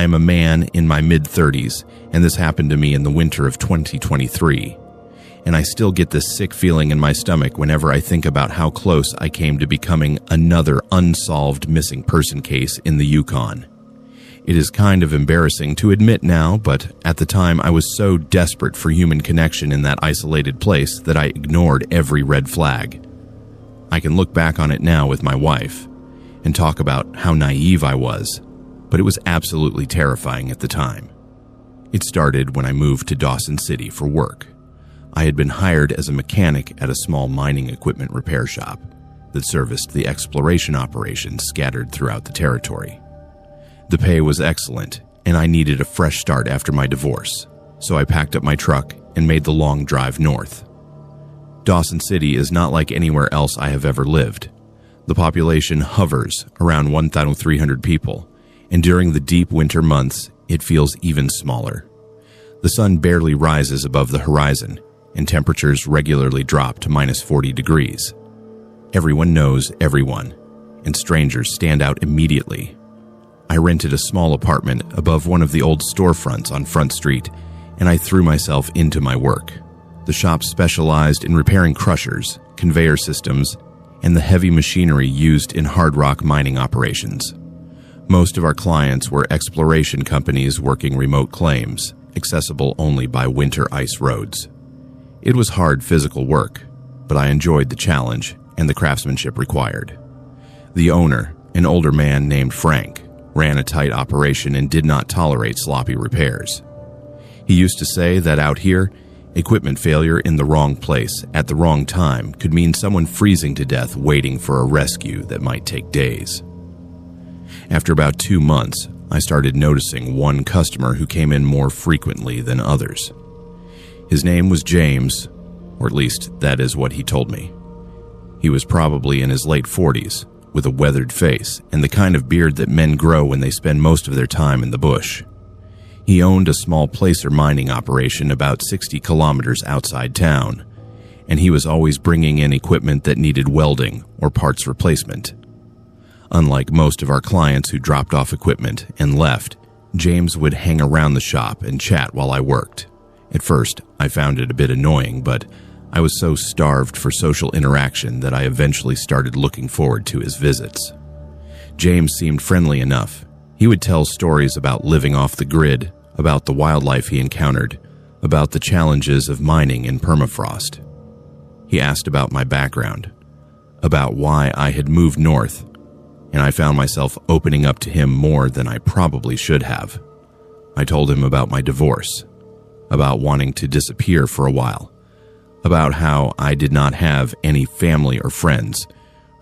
I am a man in my mid-30s, and this happened to me in the winter of 2023. And I still get this sick feeling in my stomach whenever I think about how close I came to becoming another unsolved missing person case in the Yukon. It is kind of embarrassing to admit now, but at the time I was so desperate for human connection in that isolated place that I ignored every red flag. I can look back on it now with my wife and talk about how naive I was, but it was absolutely terrifying at the time. It started when I moved to Dawson City for work. I had been hired as a mechanic at a small mining equipment repair shop that serviced the exploration operations scattered throughout the territory. The pay was excellent, and I needed a fresh start after my divorce, so I packed up my truck and made the long drive north. Dawson City is not like anywhere else I have ever lived. The population hovers around 1,300 people, and during the deep winter months, it feels even smaller. The sun barely rises above the horizon, and temperatures regularly drop to minus 40 degrees. Everyone knows everyone, and strangers stand out immediately. I rented a small apartment above one of the old storefronts on Front Street, and I threw myself into my work. The shop specialized in repairing crushers, conveyor systems, and the heavy machinery used in hard rock mining operations. Most of our clients were exploration companies working remote claims, accessible only by winter ice roads. It was hard physical work, but I enjoyed the challenge and the craftsmanship required. The owner, an older man named Frank, ran a tight operation and did not tolerate sloppy repairs. He used to say that out here, equipment failure in the wrong place at the wrong time could mean someone freezing to death waiting for a rescue that might take days. After about 2 months, I started noticing one customer who came in more frequently than others. His name was James, or at least that is what he told me. He was probably in his late 40s, with a weathered face and the kind of beard that men grow when they spend most of their time in the bush. He owned a small placer mining operation about 60 kilometers outside town, and he was always bringing in equipment that needed welding or parts replacement. Unlike most of our clients who dropped off equipment and left, James would hang around the shop and chat while I worked. At first, I found it a bit annoying, but I was so starved for social interaction that I eventually started looking forward to his visits. James seemed friendly enough. He would tell stories about living off the grid, about the wildlife he encountered, about the challenges of mining in permafrost. He asked about my background, about why I had moved north, and I found myself opening up to him more than I probably should have. I told him about my divorce, about wanting to disappear for a while, about how I did not have any family or friends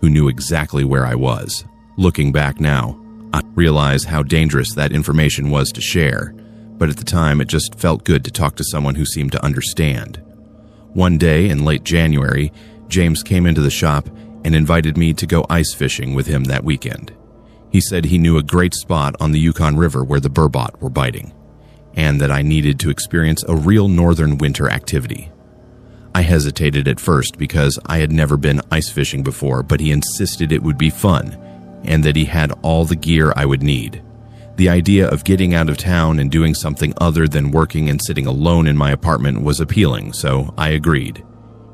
who knew exactly where I was. Looking back now, I realize how dangerous that information was to share, but at the time it just felt good to talk to someone who seemed to understand. One day in late January, James came into the shop and invited me to go ice fishing with him that weekend. He said he knew a great spot on the Yukon River where the burbot were biting, and that I needed to experience a real northern winter activity. I hesitated at first because I had never been ice fishing before, but he insisted it would be fun and that he had all the gear I would need. The idea of getting out of town and doing something other than working and sitting alone in my apartment was appealing, so I agreed.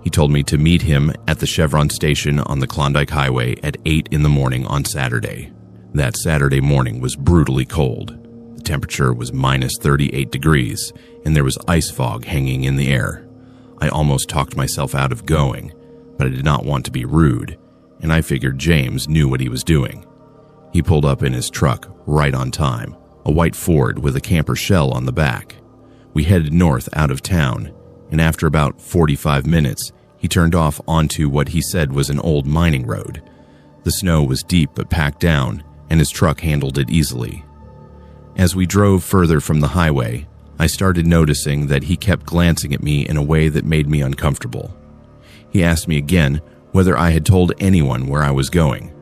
He told me to meet him at the Chevron station on the Klondike Highway at 8 in the morning on Saturday. That Saturday morning was brutally cold. The temperature was minus 38 degrees, and there was ice fog hanging in the air. I almost talked myself out of going, but I did not want to be rude, and I figured James knew what he was doing. He pulled up in his truck right on time, a white Ford with a camper shell on the back. We headed north out of town, and after about 45 minutes, he turned off onto what he said was an old mining road. The snow was deep but packed down, and his truck handled it easily. As we drove further from the highway, I started noticing that he kept glancing at me in a way that made me uncomfortable. He asked me again whether I had told anyone where I was going.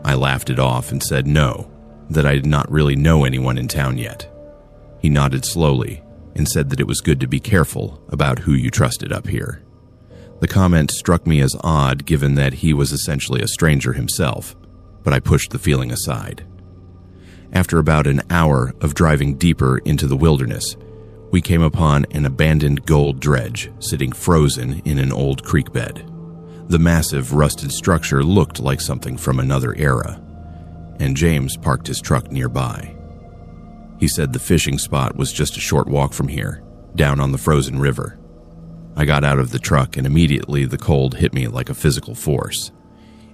I laughed it off and said no, that I did not really know anyone in town yet. He nodded slowly and said that it was good to be careful about who you trusted up here. The comment struck me as odd given that he was essentially a stranger himself, but I pushed the feeling aside. After about an hour of driving deeper into the wilderness, we came upon an abandoned gold dredge sitting frozen in an old creek bed. The massive, rusted structure looked like something from another era, and James parked his truck nearby. He said the fishing spot was just a short walk from here, down on the frozen river. I got out of the truck and immediately the cold hit me like a physical force.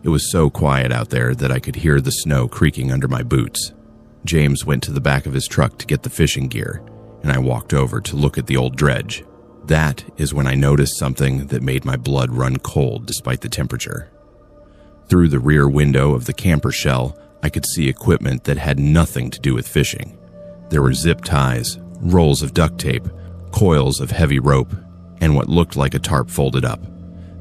It was so quiet out there that I could hear the snow creaking under my boots. James went to the back of his truck to get the fishing gear, and I walked over to look at the old dredge. That is when I noticed something that made my blood run cold despite the temperature. Through the rear window of the camper shell, I could see equipment that had nothing to do with fishing. There were zip ties, rolls of duct tape, coils of heavy rope, and what looked like a tarp folded up.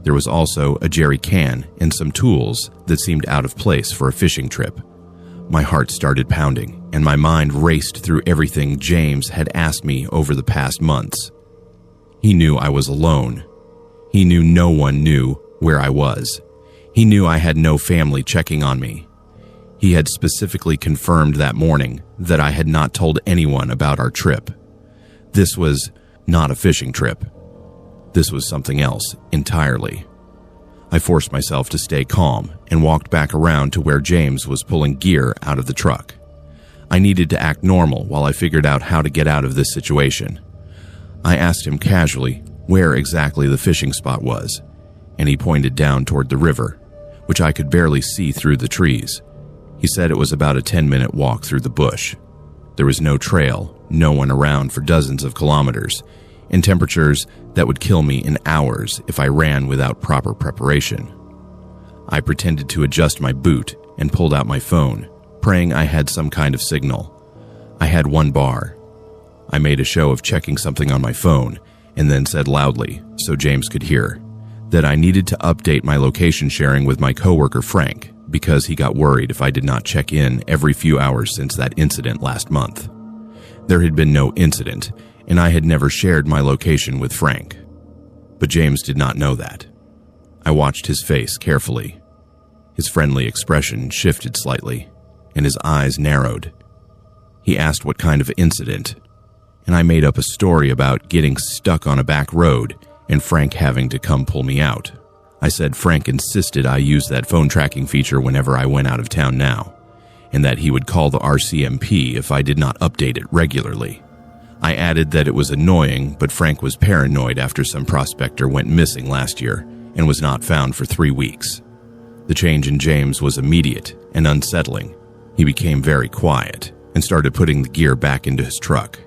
There was also a jerry can and some tools that seemed out of place for a fishing trip. My heart started pounding, and my mind raced through everything James had asked me over the past months. He knew I was alone. He knew no one knew where I was. He knew I had no family checking on me. He had specifically confirmed that morning that I had not told anyone about our trip. This was not a fishing trip. This was something else entirely. I forced myself to stay calm and walked back around to where James was pulling gear out of the truck. I needed to act normal while I figured out how to get out of this situation. I asked him casually where exactly the fishing spot was, and he pointed down toward the river, which I could barely see through the trees. He said it was about a 10-minute walk through the bush. There was no trail, no one around for dozens of kilometers, and temperatures that would kill me in hours if I ran without proper preparation. I pretended to adjust my boot and pulled out my phone, praying I had some kind of signal. I had one bar. I made a show of checking something on my phone and then said loudly, so James could hear, that I needed to update my location sharing with my coworker Frank because he got worried if I did not check in every few hours since that incident last month. There had been no incident, and I had never shared my location with Frank. But James did not know that. I watched his face carefully. His friendly expression shifted slightly, and his eyes narrowed. He asked what kind of incident, and I made up a story about getting stuck on a back road and Frank having to come pull me out. I said Frank insisted I use that phone tracking feature whenever I went out of town now, and that he would call the RCMP if I did not update it regularly. I added that it was annoying, but Frank was paranoid after some prospector went missing last year and was not found for 3 weeks. The change in James was immediate and unsettling. He became very quiet and started putting the gear back into his truck.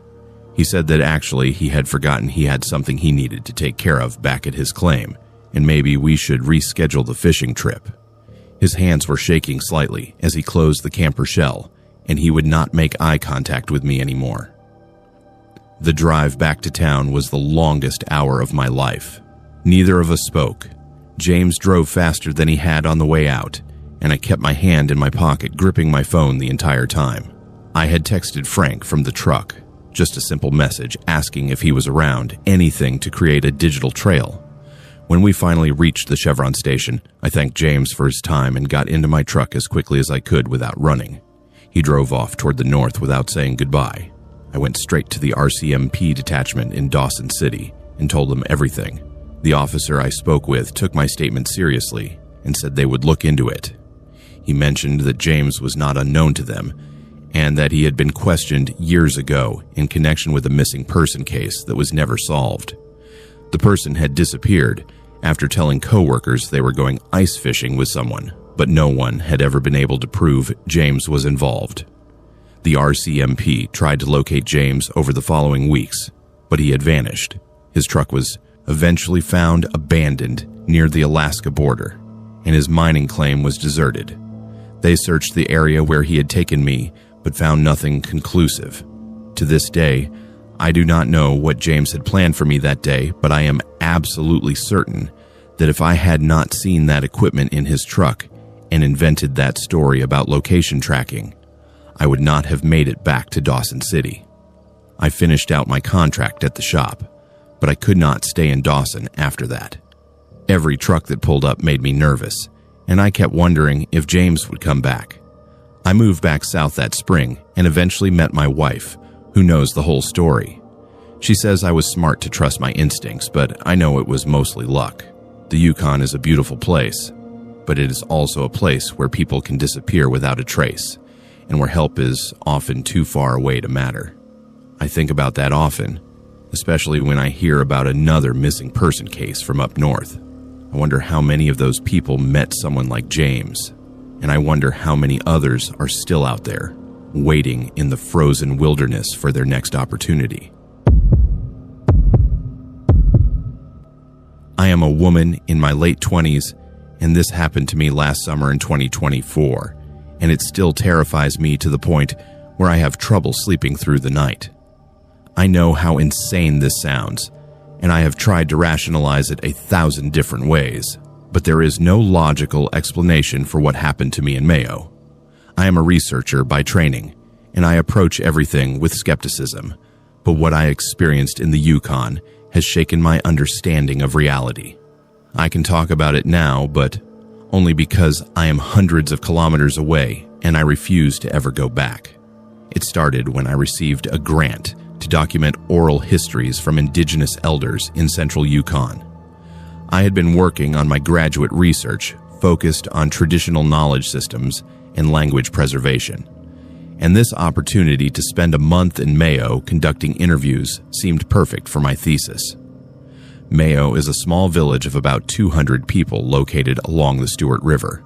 He said that actually he had forgotten he had something he needed to take care of back at his claim, and maybe we should reschedule the fishing trip. His hands were shaking slightly as he closed the camper shell, and he would not make eye contact with me anymore. The drive back to town was the longest hour of my life. Neither of us spoke. James drove faster than he had on the way out, and I kept my hand in my pocket gripping my phone the entire time. I had texted Frank from the truck, just a simple message asking if he was around, anything to create a digital trail. When we finally reached the Chevron station, I thanked James for his time and got into my truck as quickly as I could without running. He drove off toward the north without saying goodbye. I went straight to the RCMP detachment in Dawson City and told them everything. The officer I spoke with took my statement seriously and said they would look into it. He mentioned that James was not unknown to them and that he had been questioned years ago in connection with a missing person case that was never solved. The person had disappeared after telling coworkers they were going ice fishing with someone, but no one had ever been able to prove James was involved. The RCMP tried to locate James over the following weeks, but he had vanished. His truck was eventually found abandoned near the Alaska border, and his mining claim was deserted. They searched the area where he had taken me, but found nothing conclusive. To this day, I do not know what James had planned for me that day, but I am absolutely certain that if I had not seen that equipment in his truck and invented that story about location tracking, I would not have made it back to Dawson City. I finished out my contract at the shop, but I could not stay in Dawson after that. Every truck that pulled up made me nervous, and I kept wondering if James would come back. I moved back south that spring and eventually met my wife, who knows the whole story. She says I was smart to trust my instincts, but I know it was mostly luck. The Yukon is a beautiful place, but it is also a place where people can disappear without a trace, and where help is often too far away to matter. I think about that often, especially when I hear about another missing person case from up north. I wonder how many of those people met someone like James, and I wonder how many others are still out there, waiting in the frozen wilderness for their next opportunity. I am a woman in my late 20s, and this happened to me last summer in 2024, and it still terrifies me to the point where I have trouble sleeping through the night. I know how insane this sounds, and I have tried to rationalize it 1,000 different ways, but there is no logical explanation for what happened to me in Mayo. I am a researcher by training, and I approach everything with skepticism, but what I experienced in the Yukon has shaken my understanding of reality. I can talk about it now, but only because I am hundreds of kilometers away and I refuse to ever go back. It started when I received a grant to document oral histories from indigenous elders in central Yukon. I had been working on my graduate research focused on traditional knowledge systems and language preservation, and this opportunity to spend a month in Mayo conducting interviews seemed perfect for my thesis. Mayo is a small village of about 200 people located along the Stewart River,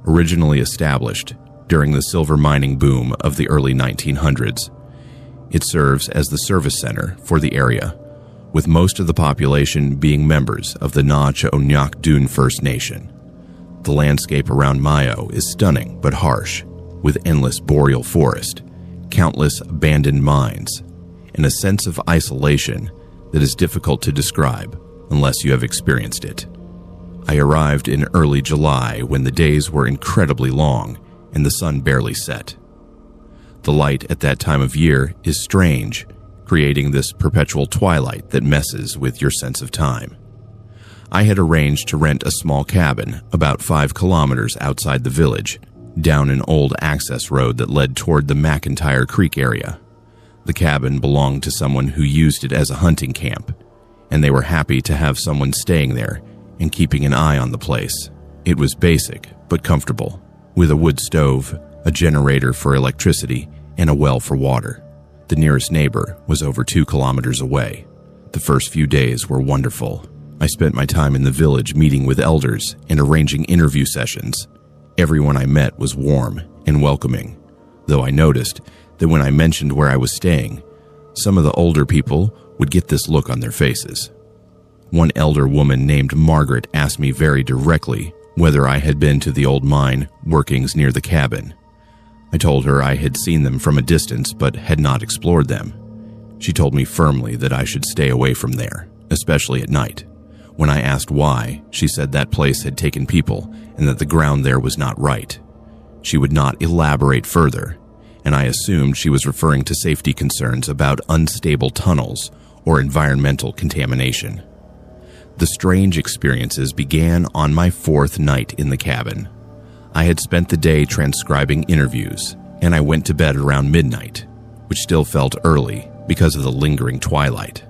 originally established during the silver mining boom of the early 1900s. It serves as the service center for the area, with most of the population being members of the Na-Cha-O-Nyak-Dun First Nation. The landscape around Mayo is stunning but harsh, with endless boreal forest, countless abandoned mines, and a sense of isolation that is difficult to describe unless you have experienced it. I arrived in early July when the days were incredibly long and the sun barely set. The light at that time of year is strange, creating this perpetual twilight that messes with your sense of time. I had arranged to rent a small cabin about 5 kilometers outside the village, down an old access road that led toward the McIntyre Creek area. The cabin belonged to someone who used it as a hunting camp, and they were happy to have someone staying there and keeping an eye on the place. It was basic but comfortable, with a wood stove, a generator for electricity, and a well for water. The nearest neighbor was over 2 kilometers away. The first few days were wonderful. I spent my time in the village meeting with elders and arranging interview sessions. Everyone I met was warm and welcoming, though I noticed that when I mentioned where I was staying, some of the older people would get this look on their faces. One elder woman named Margaret asked me very directly whether I had been to the old mine workings near the cabin. I told her I had seen them from a distance but had not explored them. She told me firmly that I should stay away from there, especially at night. When I asked why, she said that place had taken people and that the ground there was not right. She would not elaborate further, and I assumed she was referring to safety concerns about unstable tunnels or environmental contamination. The strange experiences began on my 4th night in the cabin. I had spent the day transcribing interviews, and I went to bed around midnight, which still felt early because of the lingering twilight.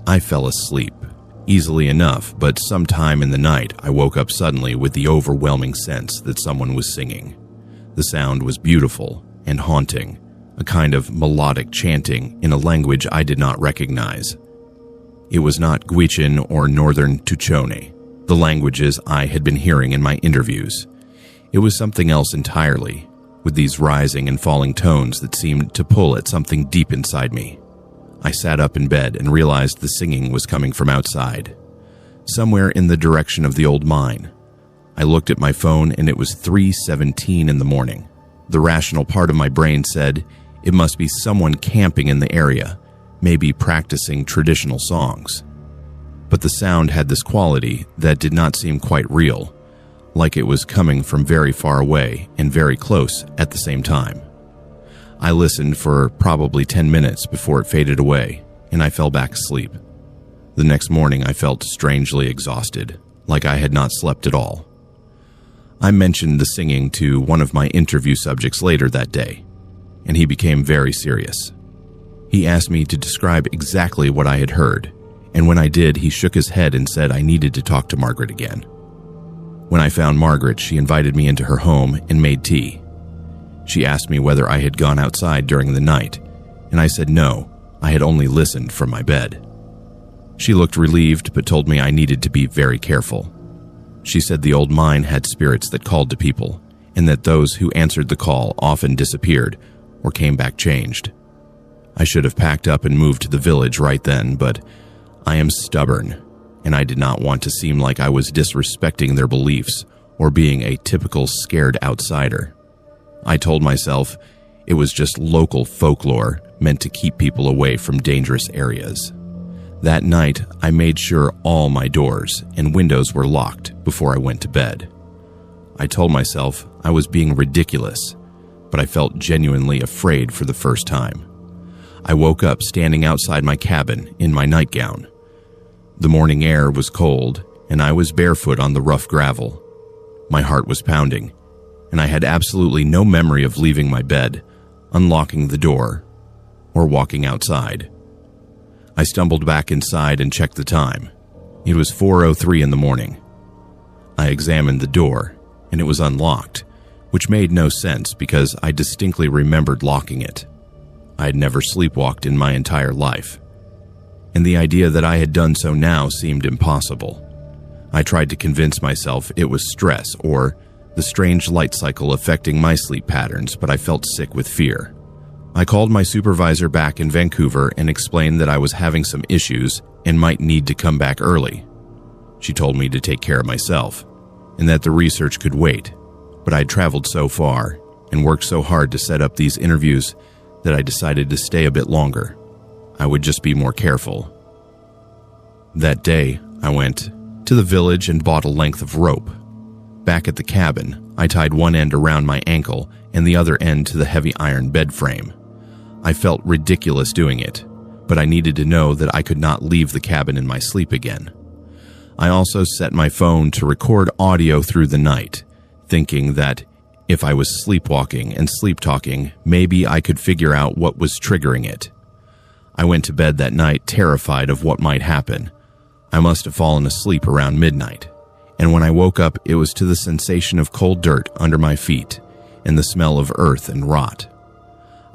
I fell asleep, easily enough, but sometime in the night I woke up suddenly with the overwhelming sense that someone was singing. The sound was beautiful and haunting, a kind of melodic chanting in a language I did not recognize. It was not Gwich'in or Northern Tuchone, the languages I had been hearing in my interviews. It was something else entirely, with these rising and falling tones that seemed to pull at something deep inside me. I sat up in bed and realized the singing was coming from outside, somewhere in the direction of the old mine. I looked at my phone and it was 3:17 in the morning. The rational part of my brain said it must be someone camping in the area, maybe practicing traditional songs. But the sound had this quality that did not seem quite real, like it was coming from very far away and very close at the same time. I listened for probably 10 minutes before it faded away, and I fell back asleep. The next morning I felt strangely exhausted, like I had not slept at all. I mentioned the singing to one of my interview subjects later that day, and he became very serious. He asked me to describe exactly what I had heard, and when I did, he shook his head and said I needed to talk to Margaret again. When I found Margaret, she invited me into her home and made tea. She asked me whether I had gone outside during the night, and I said no, I had only listened from my bed. She looked relieved but told me I needed to be very careful. She said the old mine had spirits that called to people, and that those who answered the call often disappeared or came back changed. I should have packed up and moved to the village right then, but I am stubborn, and I did not want to seem like I was disrespecting their beliefs or being a typical scared outsider. I told myself it was just local folklore meant to keep people away from dangerous areas. That night, I made sure all my doors and windows were locked before I went to bed. I told myself I was being ridiculous, but I felt genuinely afraid for the first time. I woke up standing outside my cabin in my nightgown. The morning air was cold, and I was barefoot on the rough gravel. My heart was pounding, and I had absolutely no memory of leaving my bed, unlocking the door, or walking outside. I stumbled back inside and checked the time. It was 4:03 in the morning. I examined the door, and it was unlocked, which made no sense because I distinctly remembered locking it. I had never sleepwalked in my entire life, and the idea that I had done so now seemed impossible. I tried to convince myself it was stress or the strange light cycle affecting my sleep patterns, but I felt sick with fear. I called my supervisor back in Vancouver and explained that I was having some issues and might need to come back early. She told me to take care of myself and that the research could wait, but I'd traveled so far and worked so hard to set up these interviews that I decided to stay a bit longer. I would just be more careful. That day, I went to the village and bought a length of rope. Back at the cabin, I tied one end around my ankle and the other end to the heavy iron bed frame. I felt ridiculous doing it, but I needed to know that I could not leave the cabin in my sleep again. I also set my phone to record audio through the night, thinking that if I was sleepwalking and sleep-talking, maybe I could figure out what was triggering it. I went to bed that night terrified of what might happen. I must have fallen asleep around midnight, and when I woke up, it was to the sensation of cold dirt under my feet and the smell of earth and rot.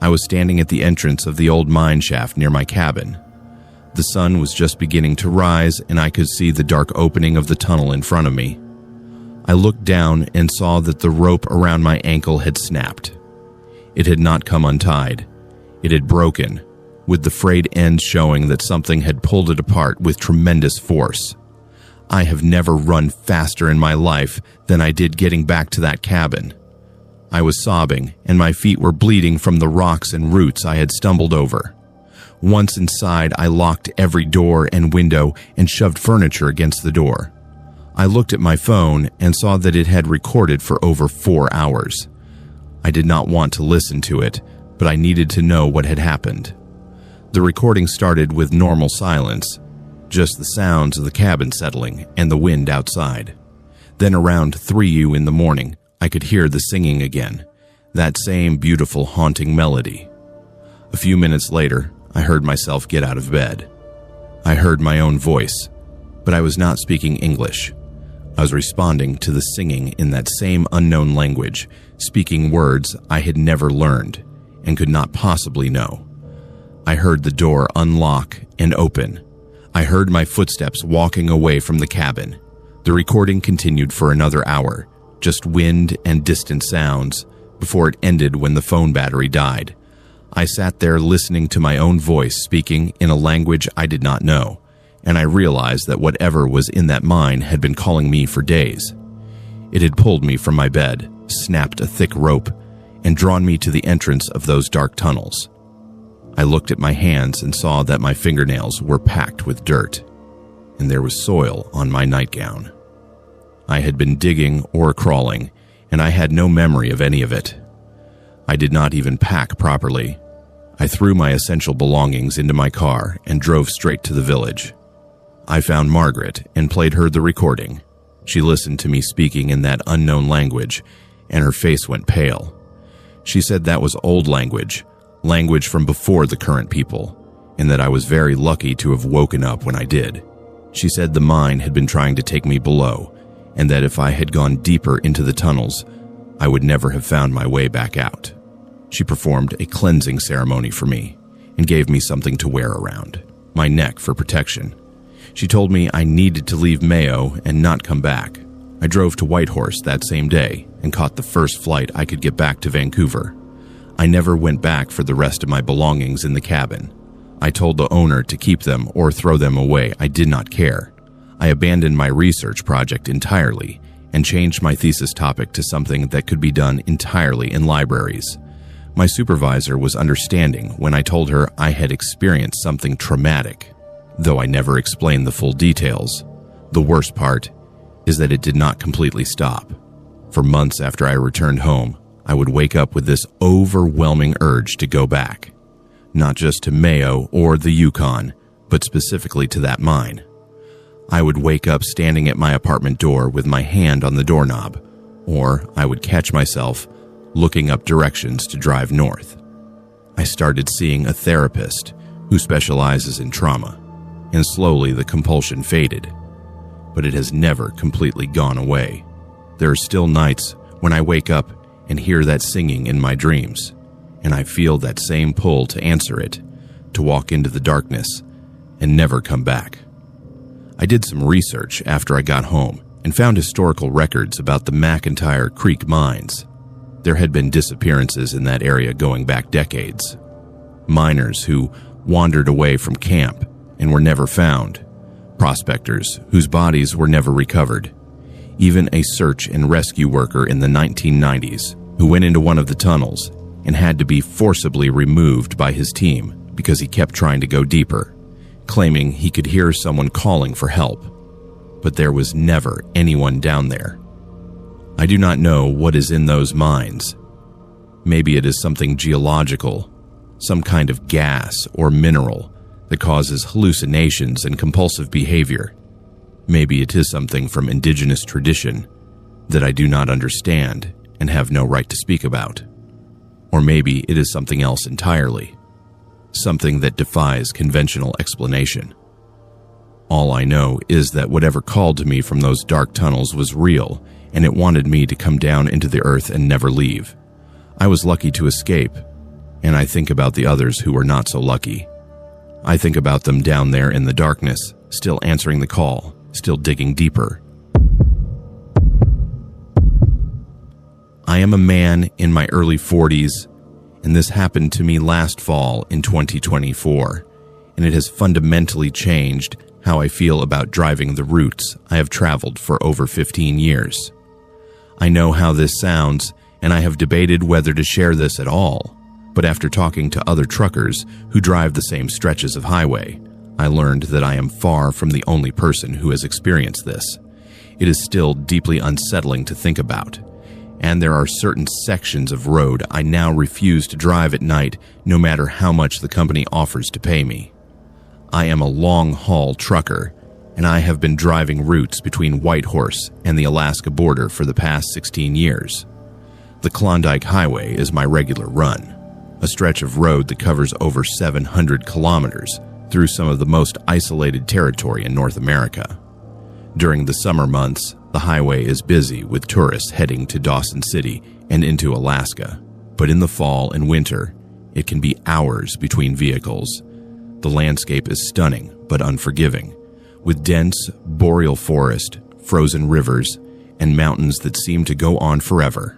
I was standing at the entrance of the old mine shaft near my cabin. The sun was just beginning to rise, and I could see the dark opening of the tunnel in front of me. I looked down and saw that the rope around my ankle had snapped. It had not come untied. It had broken, with the frayed end showing that something had pulled it apart with tremendous force. I have never run faster in my life than I did getting back to that cabin. I was sobbing, and my feet were bleeding from the rocks and roots I had stumbled over. Once inside, I locked every door and window and shoved furniture against the door. I looked at my phone and saw that it had recorded for over 4 hours. I did not want to listen to it, but I needed to know what had happened. The recording started with normal silence, just the sounds of the cabin settling and the wind outside. Then around 3 in the morning, I could hear the singing again, that same beautiful haunting melody. A few minutes later, I heard myself get out of bed. I heard my own voice, but I was not speaking English. I was responding to the singing in that same unknown language, speaking words I had never learned and could not possibly know. I heard the door unlock and open. I heard my footsteps walking away from the cabin. The recording continued for another hour, just wind and distant sounds, before it ended when the phone battery died. I sat there listening to my own voice speaking in a language I did not know, and I realized that whatever was in that mine had been calling me for days. It had pulled me from my bed, snapped a thick rope, and drawn me to the entrance of those dark tunnels. I looked at my hands and saw that my fingernails were packed with dirt, and there was soil on my nightgown. I had been digging or crawling, and I had no memory of any of it. I did not even pack properly. I threw my essential belongings into my car and drove straight to the village. I found Margaret and played her the recording. She listened to me speaking in that unknown language, and her face went pale. She said that was old language from before the current people, and that I was very lucky to have woken up when I did. She said the mine had been trying to take me below, and that if I had gone deeper into the tunnels, I would never have found my way back out. She performed a cleansing ceremony for me and gave me something to wear around my neck for protection. She told me I needed to leave Mayo and not come back. I drove to Whitehorse that same day and caught the first flight I could get back to Vancouver. I never went back for the rest of my belongings in the cabin. I told the owner to keep them or throw them away. I did not care. I abandoned my research project entirely and changed my thesis topic to something that could be done entirely in libraries. My supervisor was understanding when I told her I had experienced something traumatic, though I never explained the full details. The worst part is that it did not completely stop. For months after I returned home, I would wake up with this overwhelming urge to go back, not just to Mayo or the Yukon, but specifically to that mine. I would wake up standing at my apartment door with my hand on the doorknob, or I would catch myself looking up directions to drive north. I started seeing a therapist who specializes in trauma, and slowly the compulsion faded, but it has never completely gone away. There are still nights when I wake up and hear that singing in my dreams, and I feel that same pull to answer it, to walk into the darkness and never come back. I did some research after I got home and found historical records about the McIntyre Creek mines. There had been disappearances in that area going back decades. Miners who wandered away from camp and were never found. Prospectors whose bodies were never recovered. Even a search and rescue worker in the 1990s who went into one of the tunnels and had to be forcibly removed by his team because he kept trying to go deeper, claiming he could hear someone calling for help. But there was never anyone down there. I do not know what is in those mines. Maybe it is something geological, some kind of gas or mineral that causes hallucinations and compulsive behavior. Maybe it is something from indigenous tradition that I do not understand and have no right to speak about. Or maybe it is something else entirely, something that defies conventional explanation. All I know is that whatever called to me from those dark tunnels was real, and it wanted me to come down into the earth and never leave. I was lucky to escape, and I think about the others who were not so lucky. I think about them down there in the darkness, still answering the call, still digging deeper. I am a man in my early 40s, and this happened to me last fall in 2024, and it has fundamentally changed how I feel about driving the routes I have traveled for over 15 years. I know how this sounds, and I have debated whether to share this at all, but after talking to other truckers who drive the same stretches of highway, I learned that I am far from the only person who has experienced this. It is still deeply unsettling to think about, and there are certain sections of road I now refuse to drive at night no matter how much the company offers to pay me. I am a long-haul trucker, and I have been driving routes between Whitehorse and the Alaska border for the past 16 years. The Klondike Highway is my regular run, a stretch of road that covers over 700 kilometers through some of the most isolated territory in North America. During the summer months, the highway is busy with tourists heading to Dawson City and into Alaska, but in the fall and winter, it can be hours between vehicles. The landscape is stunning but unforgiving, with dense boreal forest, frozen rivers, and mountains that seem to go on forever.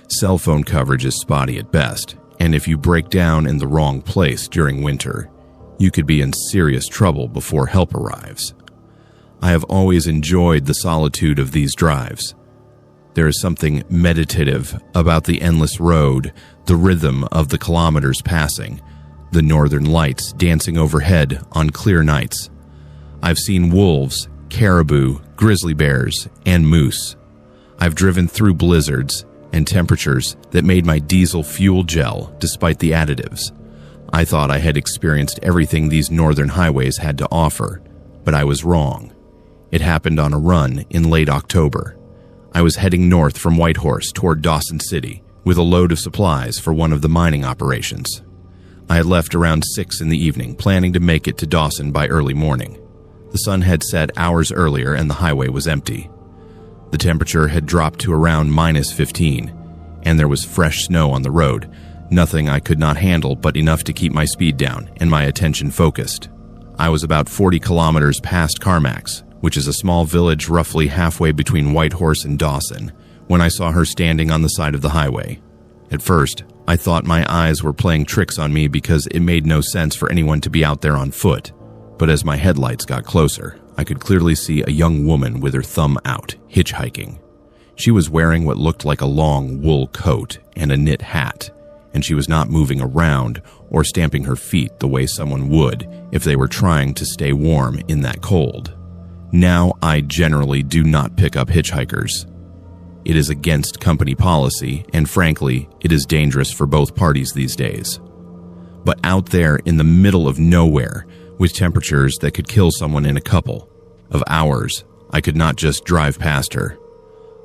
Cell phone coverage is spotty at best, and if you break down in the wrong place during winter, you could be in serious trouble before help arrives. I have always enjoyed the solitude of these drives. There is something meditative about the endless road, the rhythm of the kilometers passing, the northern lights dancing overhead on clear nights. I've seen wolves, caribou, grizzly bears, and moose. I've driven through blizzards and temperatures that made my diesel fuel gel despite the additives. I thought I had experienced everything these northern highways had to offer, but I was wrong. It happened on a run in late October. I was heading north from Whitehorse toward Dawson City with a load of supplies for one of the mining operations. I had left around 6 in the evening, planning to make it to Dawson by early morning. The sun had set hours earlier and the highway was empty. The temperature had dropped to around -15, and there was fresh snow on the road, nothing I could not handle but enough to keep my speed down and my attention focused. I was about 40 kilometers past Carmack's, which is a small village roughly halfway between Whitehorse and Dawson, when I saw her standing on the side of the highway. At first, I thought my eyes were playing tricks on me because it made no sense for anyone to be out there on foot. But as my headlights got closer, I could clearly see a young woman with her thumb out, hitchhiking. She was wearing what looked like a long wool coat and a knit hat, and she was not moving around or stamping her feet the way someone would if they were trying to stay warm in that cold. Now, I generally do not pick up hitchhikers. It is against company policy, and frankly, it is dangerous for both parties these days. But out there in the middle of nowhere, with temperatures that could kill someone in a couple of hours, I could not just drive past her.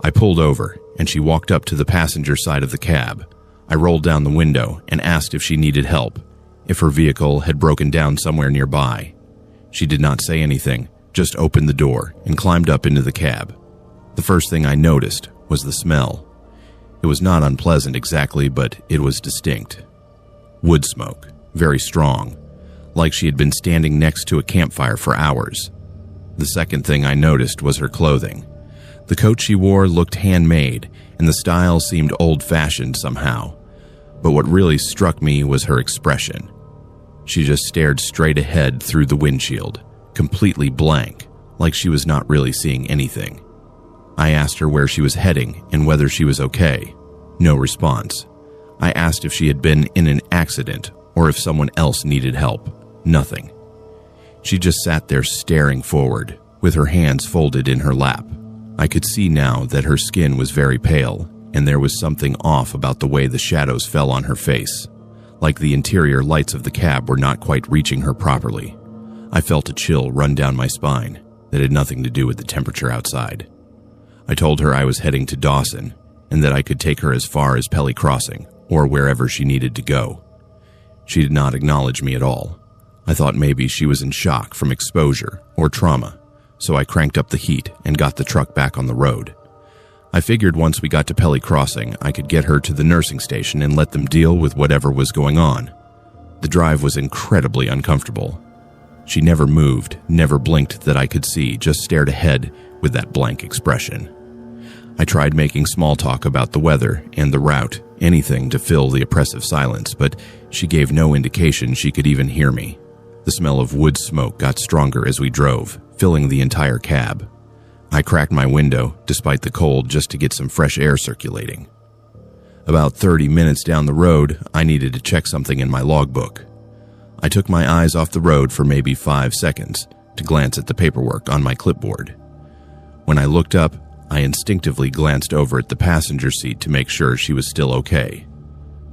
I pulled over, and she walked up to the passenger side of the cab. I rolled down the window and asked if she needed help, if her vehicle had broken down somewhere nearby. She did not say anything, just opened the door and climbed up into the cab. The first thing I noticed was the smell. It was not unpleasant exactly, but it was distinct. Wood smoke, very strong, like she had been standing next to a campfire for hours. The second thing I noticed was her clothing. The coat she wore looked handmade, and the style seemed old-fashioned somehow. But what really struck me was her expression. She just stared straight ahead through the windshield, completely blank, like she was not really seeing anything. I asked her where she was heading and whether she was okay. No response. I asked if she had been in an accident or if someone else needed help. Nothing. She just sat there staring forward, with her hands folded in her lap. I could see now that her skin was very pale, and there was something off about the way the shadows fell on her face, like the interior lights of the cab were not quite reaching her properly. I felt a chill run down my spine that had nothing to do with the temperature outside. I told her I was heading to Dawson, and that I could take her as far as Pelly Crossing, or wherever she needed to go. She did not acknowledge me at all. I thought maybe she was in shock from exposure or trauma, so I cranked up the heat and got the truck back on the road. I figured once we got to Pelly Crossing, I could get her to the nursing station and let them deal with whatever was going on. The drive was incredibly uncomfortable. She never moved, never blinked that I could see, just stared ahead with that blank expression. I tried making small talk about the weather and the route, anything to fill the oppressive silence, but she gave no indication she could even hear me. The smell of wood smoke got stronger as we drove, filling the entire cab. I cracked my window, despite the cold, just to get some fresh air circulating. About 30 minutes down the road, I needed to check something in my logbook. I took my eyes off the road for maybe 5 seconds to glance at the paperwork on my clipboard. When I looked up, I instinctively glanced over at the passenger seat to make sure she was still okay.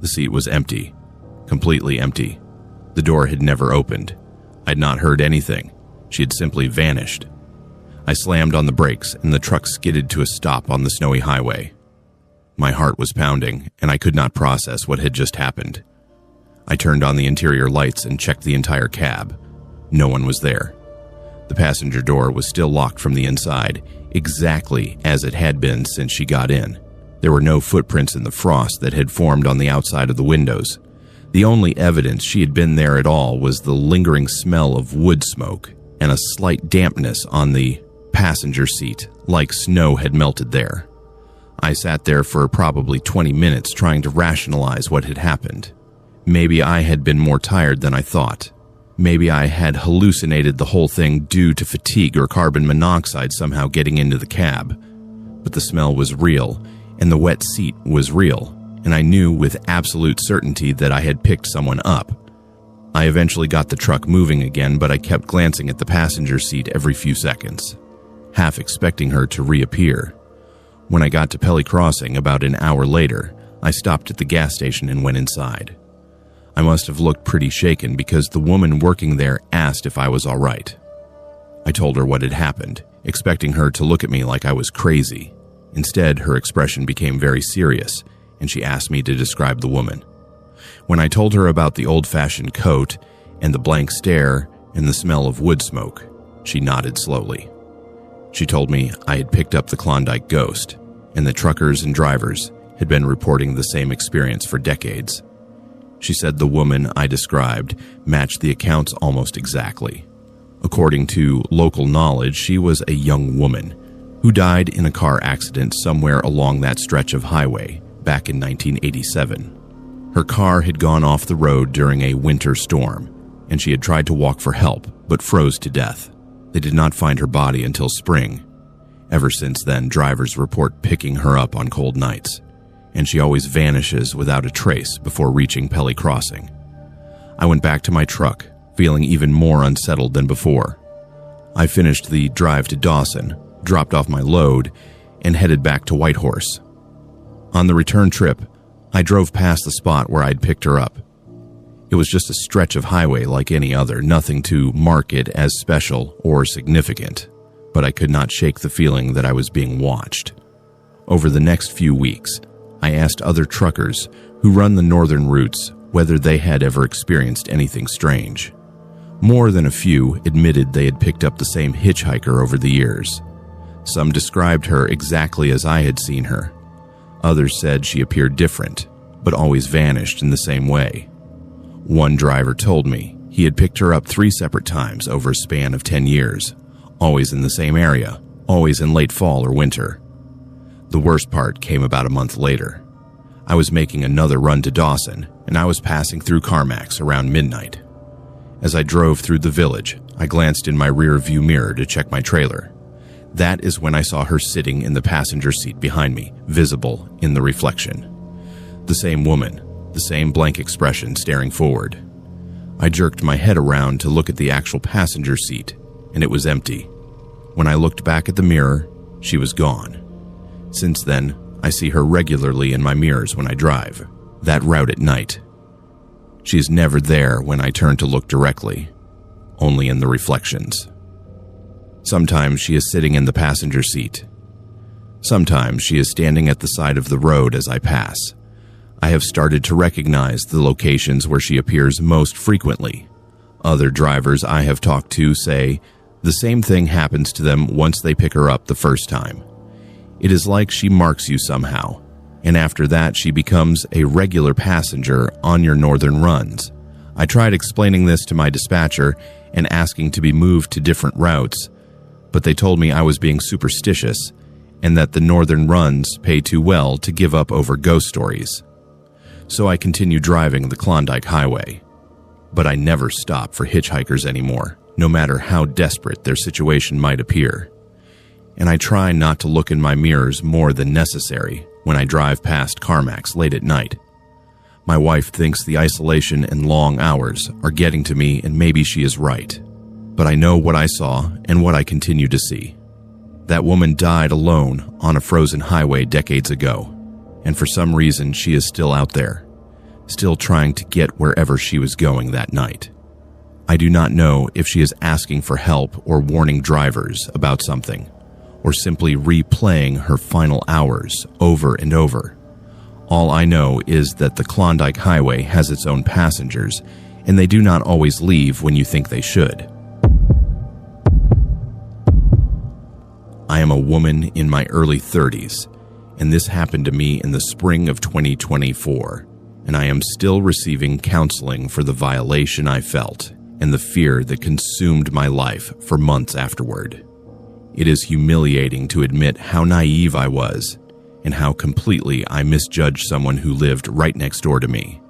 The seat was empty, completely empty. The door had never opened. I'd not heard anything. She had simply vanished. I slammed on the brakes and the truck skidded to a stop on the snowy highway. My heart was pounding and I could not process what had just happened. I turned on the interior lights and checked the entire cab. No one was there. The passenger door was still locked from the inside, exactly as it had been since she got in. There were no footprints in the frost that had formed on the outside of the windows. The only evidence she had been there at all was the lingering smell of wood smoke and a slight dampness on the passenger seat, like snow had melted there. I sat there for probably 20 minutes trying to rationalize what had happened. Maybe I had been more tired than I thought. Maybe I had hallucinated the whole thing due to fatigue or carbon monoxide somehow getting into the cab. But the smell was real, and the wet seat was real, and I knew with absolute certainty that I had picked someone up. I eventually got the truck moving again, but I kept glancing at the passenger seat every few seconds, half expecting her to reappear. When I got to Pelly Crossing about an hour later, I stopped at the gas station and went inside. I must have looked pretty shaken because the woman working there asked if I was all right. I told her what had happened expecting her to look at me like I was crazy. Instead, her expression became very serious, and she asked me to describe the woman. When I told her about the old-fashioned coat and the blank stare and the smell of wood smoke, she nodded slowly. She told me I had picked up the Klondike ghost, and that truckers and drivers had been reporting the same experience for decades. She said the woman I described matched the accounts almost exactly. According to local knowledge, she was a young woman who died in a car accident somewhere along that stretch of highway back in 1987. Her car had gone off the road during a winter storm, and she had tried to walk for help but froze to death. They did not find her body until spring. Ever since then, drivers report picking her up on cold nights, and she always vanishes without a trace before reaching Pelly Crossing. I went back to my truck, feeling even more unsettled than before. I finished the drive to Dawson, dropped off my load, and headed back to Whitehorse. On the return trip, I drove past the spot where I'd picked her up. It was just a stretch of highway like any other, nothing to mark it as special or significant, but I could not shake the feeling that I was being watched. Over the next few weeks, I asked other truckers who run the northern routes whether they had ever experienced anything strange. More than a few admitted they had picked up the same hitchhiker over the years. Some described her exactly as I had seen her. Others said she appeared different, but always vanished in the same way. One driver told me he had picked her up 3 separate times over a span of 10 years, always in the same area, always in late fall or winter. The worst part came about a month later. I was making another run to Dawson, and I was passing through Carmack's around midnight. As I drove through the village, I glanced in my rear view mirror to check my trailer. That is when I saw her sitting in the passenger seat behind me, visible in the reflection. The same woman, the same blank expression staring forward. I jerked my head around to look at the actual passenger seat, and it was empty. When I looked back at the mirror, she was gone. Since then, I see her regularly in my mirrors when I drive, that route at night. She is never there when I turn to look directly, only in the reflections. Sometimes she is sitting in the passenger seat. Sometimes she is standing at the side of the road as I pass. I have started to recognize the locations where she appears most frequently. Other drivers I have talked to say the same thing happens to them once they pick her up the first time. It is like she marks you somehow, and after that she becomes a regular passenger on your northern runs. I tried explaining this to my dispatcher and asking to be moved to different routes, but they told me I was being superstitious and that the northern runs pay too well to give up over ghost stories. So I continue driving the Klondike Highway. But I never stop for hitchhikers anymore, no matter how desperate their situation might appear. And I try not to look in my mirrors more than necessary when I drive past Carmack's late at night. My wife thinks the isolation and long hours are getting to me, and maybe she is right. But I know what I saw and what I continue to see. That woman died alone on a frozen highway decades ago, and for some reason she is still out there, still trying to get wherever she was going that night. I do not know if she is asking for help or warning drivers about something, or simply replaying her final hours over and over. All I know is that the Klondike Highway has its own passengers, and they do not always leave when you think they should. I am a woman in my early 30s, and this happened to me in the spring of 2024, and I am still receiving counseling for the violation I felt and the fear that consumed my life for months afterward. It is humiliating to admit how naive I was and how completely I misjudged someone who lived right next door to me.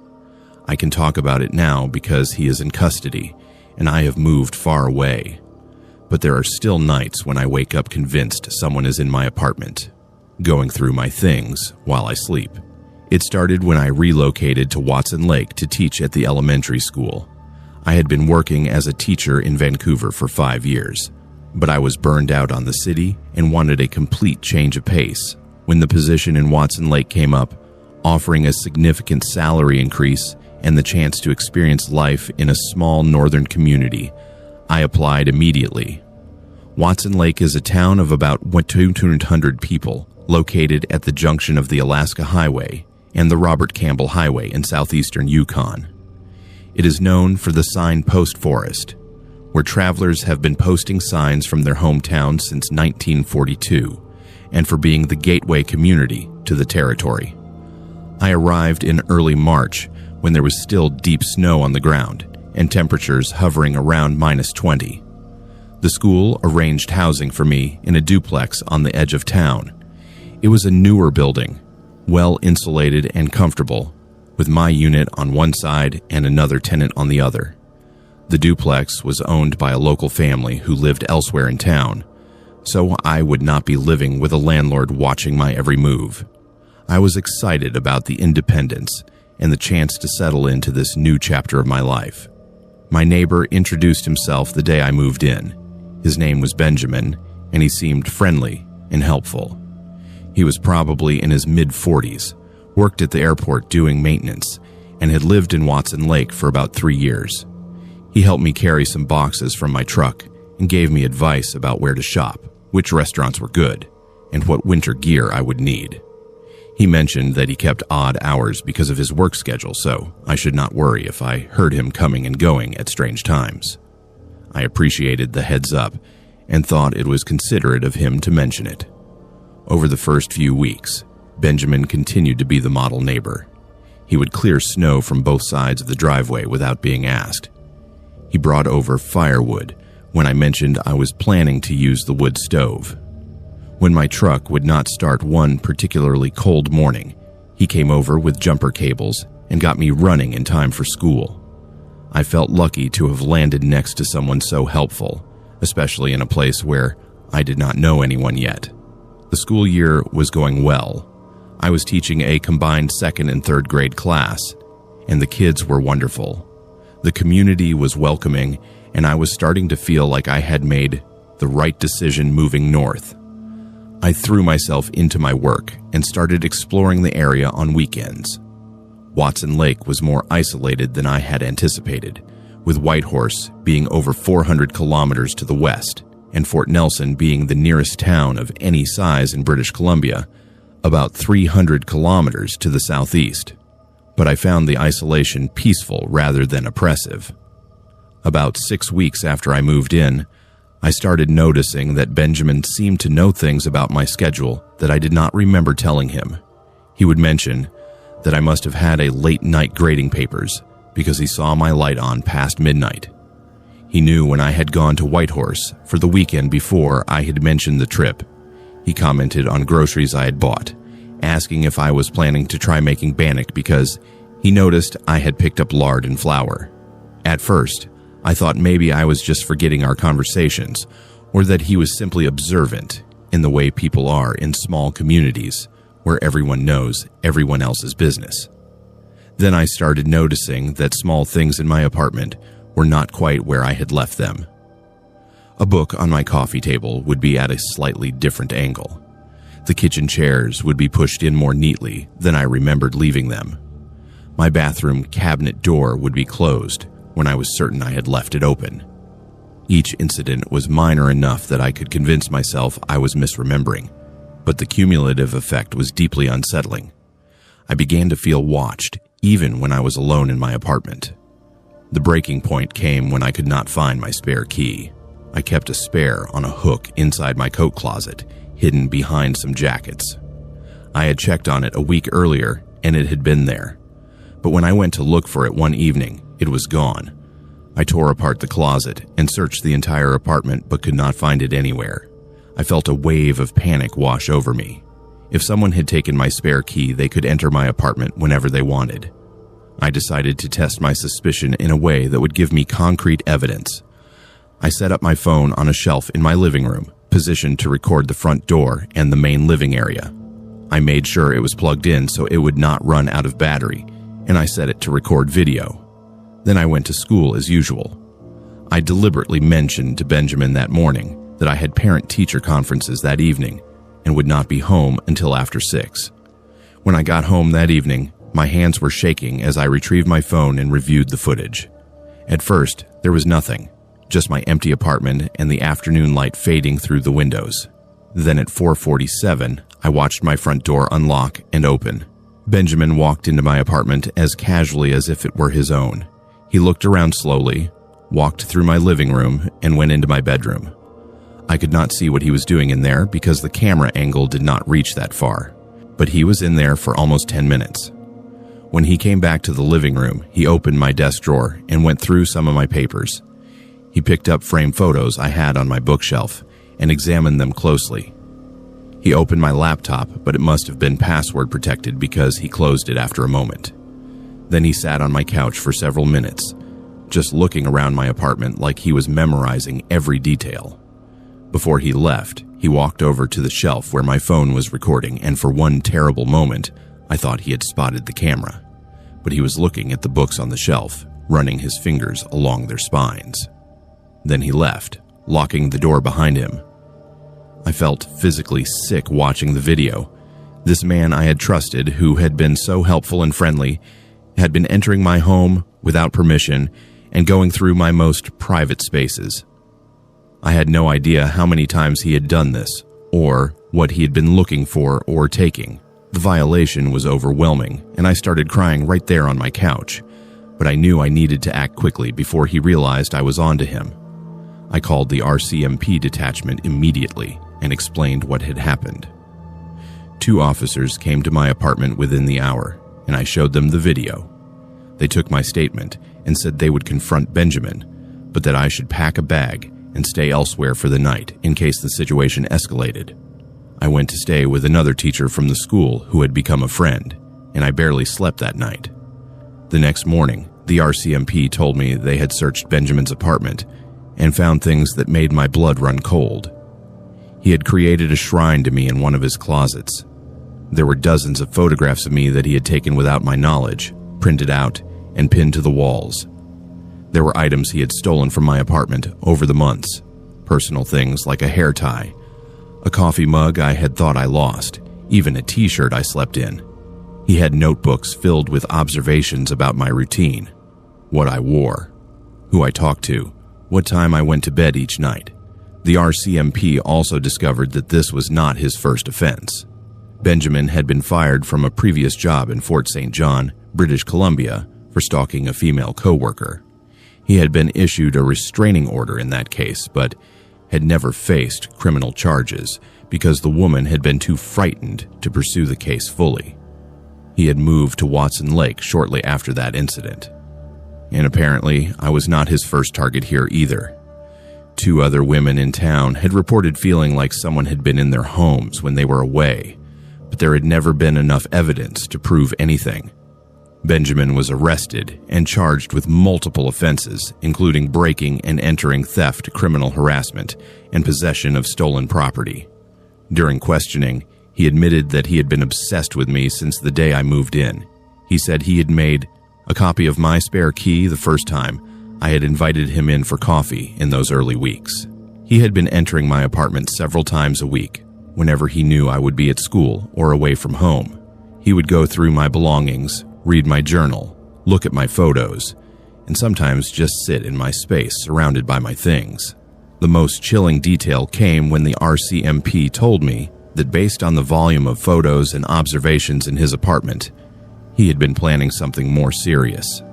I can talk about it now because he is in custody and I have moved far away. But there are still nights when I wake up convinced someone is in my apartment, going through my things while I sleep. It started when I relocated to Watson Lake to teach at the elementary school. I had been working as a teacher in Vancouver for 5 years, but I was burned out on the city and wanted a complete change of pace. When the position in Watson Lake came up, offering a significant salary increase and the chance to experience life in a small northern community, I applied immediately. Watson Lake is a town of about 200 people located at the junction of the Alaska Highway and the Robert Campbell Highway in southeastern Yukon. It is known for the signpost forest, where travelers have been posting signs from their hometown since 1942, and for being the gateway community to the territory. I arrived in early March when there was still deep snow on the ground and temperatures hovering around -20. The school arranged housing for me in a duplex on the edge of town. It was a newer building, well insulated and comfortable, with my unit on one side and another tenant on the other. The duplex was owned by a local family who lived elsewhere in town, so I would not be living with a landlord watching my every move. I was excited about the independence and the chance to settle into this new chapter of my life. My neighbor introduced himself the day I moved in. His name was Benjamin, and he seemed friendly and helpful. He was probably in his mid-40s, worked at the airport doing maintenance, and had lived in Watson Lake for about 3 years. He helped me carry some boxes from my truck and gave me advice about where to shop, which restaurants were good, and what winter gear I would need. He mentioned that he kept odd hours because of his work schedule, so I should not worry if I heard him coming and going at strange times. I appreciated the heads up and thought it was considerate of him to mention it. Over the first few weeks, Benjamin continued to be the model neighbor. He would clear snow from both sides of the driveway without being asked. He brought over firewood when I mentioned I was planning to use the wood stove. When my truck would not start one particularly cold morning, he came over with jumper cables and got me running in time for school. I felt lucky to have landed next to someone so helpful, especially in a place where I did not know anyone yet. The school year was going well. I was teaching a combined 2nd and 3rd grade class, and the kids were wonderful. The community was welcoming, and I was starting to feel like I had made the right decision moving north. I threw myself into my work and started exploring the area on weekends. Watson Lake was more isolated than I had anticipated, with Whitehorse being over 400 kilometers to the west and Fort Nelson being the nearest town of any size in British Columbia, about 300 kilometers to the southeast. But I found the isolation peaceful rather than oppressive. About 6 weeks after I moved in, I started noticing that Benjamin seemed to know things about my schedule that I did not remember telling him. He would mention that I must have had a late-night grading papers because he saw my light on past midnight. He knew when I had gone to Whitehorse for the weekend before I had mentioned the trip. He commented on groceries I had bought, asking if I was planning to try making bannock because he noticed I had picked up lard and flour. At first, I thought maybe I was just forgetting our conversations, or that he was simply observant in the way people are in small communities where everyone knows everyone else's business. Then I started noticing that small things in my apartment were not quite where I had left them. A book on my coffee table would be at a slightly different angle. The kitchen chairs would be pushed in more neatly than I remembered leaving them. My bathroom cabinet door would be closed when I was certain I had left it open. Each incident was minor enough that I could convince myself I was misremembering, but the cumulative effect was deeply unsettling. I began to feel watched, even when I was alone in my apartment. The breaking point came when I could not find my spare key. I kept a spare on a hook inside my coat closet, hidden behind some jackets. I had checked on it a week earlier, and it had been there. But when I went to look for it one evening, it was gone. I tore apart the closet and searched the entire apartment but could not find it anywhere. I felt a wave of panic wash over me. If someone had taken my spare key, they could enter my apartment whenever they wanted. I decided to test my suspicion in a way that would give me concrete evidence. I set up my phone on a shelf in my living room, positioned to record the front door and the main living area. I made sure it was plugged in so it would not run out of battery, and I set it to record video. Then I went to school as usual. I deliberately mentioned to Benjamin that morning that I had parent-teacher conferences that evening and would not be home until after 6. When I got home that evening, my hands were shaking as I retrieved my phone and reviewed the footage. At first, there was nothing, just my empty apartment and the afternoon light fading through the windows. Then at 4:47, I watched my front door unlock and open. Benjamin walked into my apartment as casually as if it were his own. He looked around slowly, walked through my living room, and went into my bedroom. I could not see what he was doing in there because the camera angle did not reach that far, but he was in there for almost 10 minutes. When he came back to the living room, he opened my desk drawer and went through some of my papers. He picked up framed photos I had on my bookshelf and examined them closely. He opened my laptop, but it must have been password protected because he closed it after a moment. Then he sat on my couch for several minutes, just looking around my apartment like he was memorizing every detail. Before he left, he walked over to the shelf where my phone was recording, and for one terrible moment, I thought he had spotted the camera. But he was looking at the books on the shelf, running his fingers along their spines. Then he left, locking the door behind him. I felt physically sick watching the video. This man I had trusted, who had been so helpful and friendly, had been entering my home without permission and going through my most private spaces. I had no idea how many times he had done this, or what he had been looking for or taking. The violation was overwhelming, and I started crying right there on my couch, but I knew I needed to act quickly before he realized I was onto him. I called the RCMP detachment immediately and explained what had happened. 2 officers came to my apartment within the hour, and I showed them the video. They took my statement and said they would confront Benjamin, but that I should pack a bag and stay elsewhere for the night in case the situation escalated. I went to stay with another teacher from the school who had become a friend, and I barely slept that night. The next morning, the RCMP told me they had searched Benjamin's apartment and found things that made my blood run cold. He had created a shrine to me in one of his closets. There were dozens of photographs of me that he had taken without my knowledge, printed out, and pinned to the walls. There were items he had stolen from my apartment over the months, personal things like a hair tie, a coffee mug I had thought I lost, even a t-shirt I slept in. He had notebooks filled with observations about my routine, what I wore, who I talked to, what time I went to bed each night. The RCMP also discovered that this was not his first offense. Benjamin had been fired from a previous job in Fort St. John, British Columbia, for stalking a female coworker. He had been issued a restraining order in that case, but had never faced criminal charges because the woman had been too frightened to pursue the case fully. He had moved to Watson Lake shortly after that incident. And apparently, I was not his first target here either. 2 other women in town had reported feeling like someone had been in their homes when they were away, but there had never been enough evidence to prove anything. Benjamin was arrested and charged with multiple offenses, including breaking and entering theft, criminal harassment, and possession of stolen property. During questioning, he admitted that he had been obsessed with me since the day I moved in. He said he had made a copy of my spare key the first time I had invited him in for coffee in those early weeks. He had been entering my apartment several times a week, whenever he knew I would be at school or away from home. He would go through my belongings, read my journal, look at my photos, and sometimes just sit in my space surrounded by my things. The most chilling detail came when the RCMP told me that based on the volume of photos and observations in his apartment, he had been planning something more serious.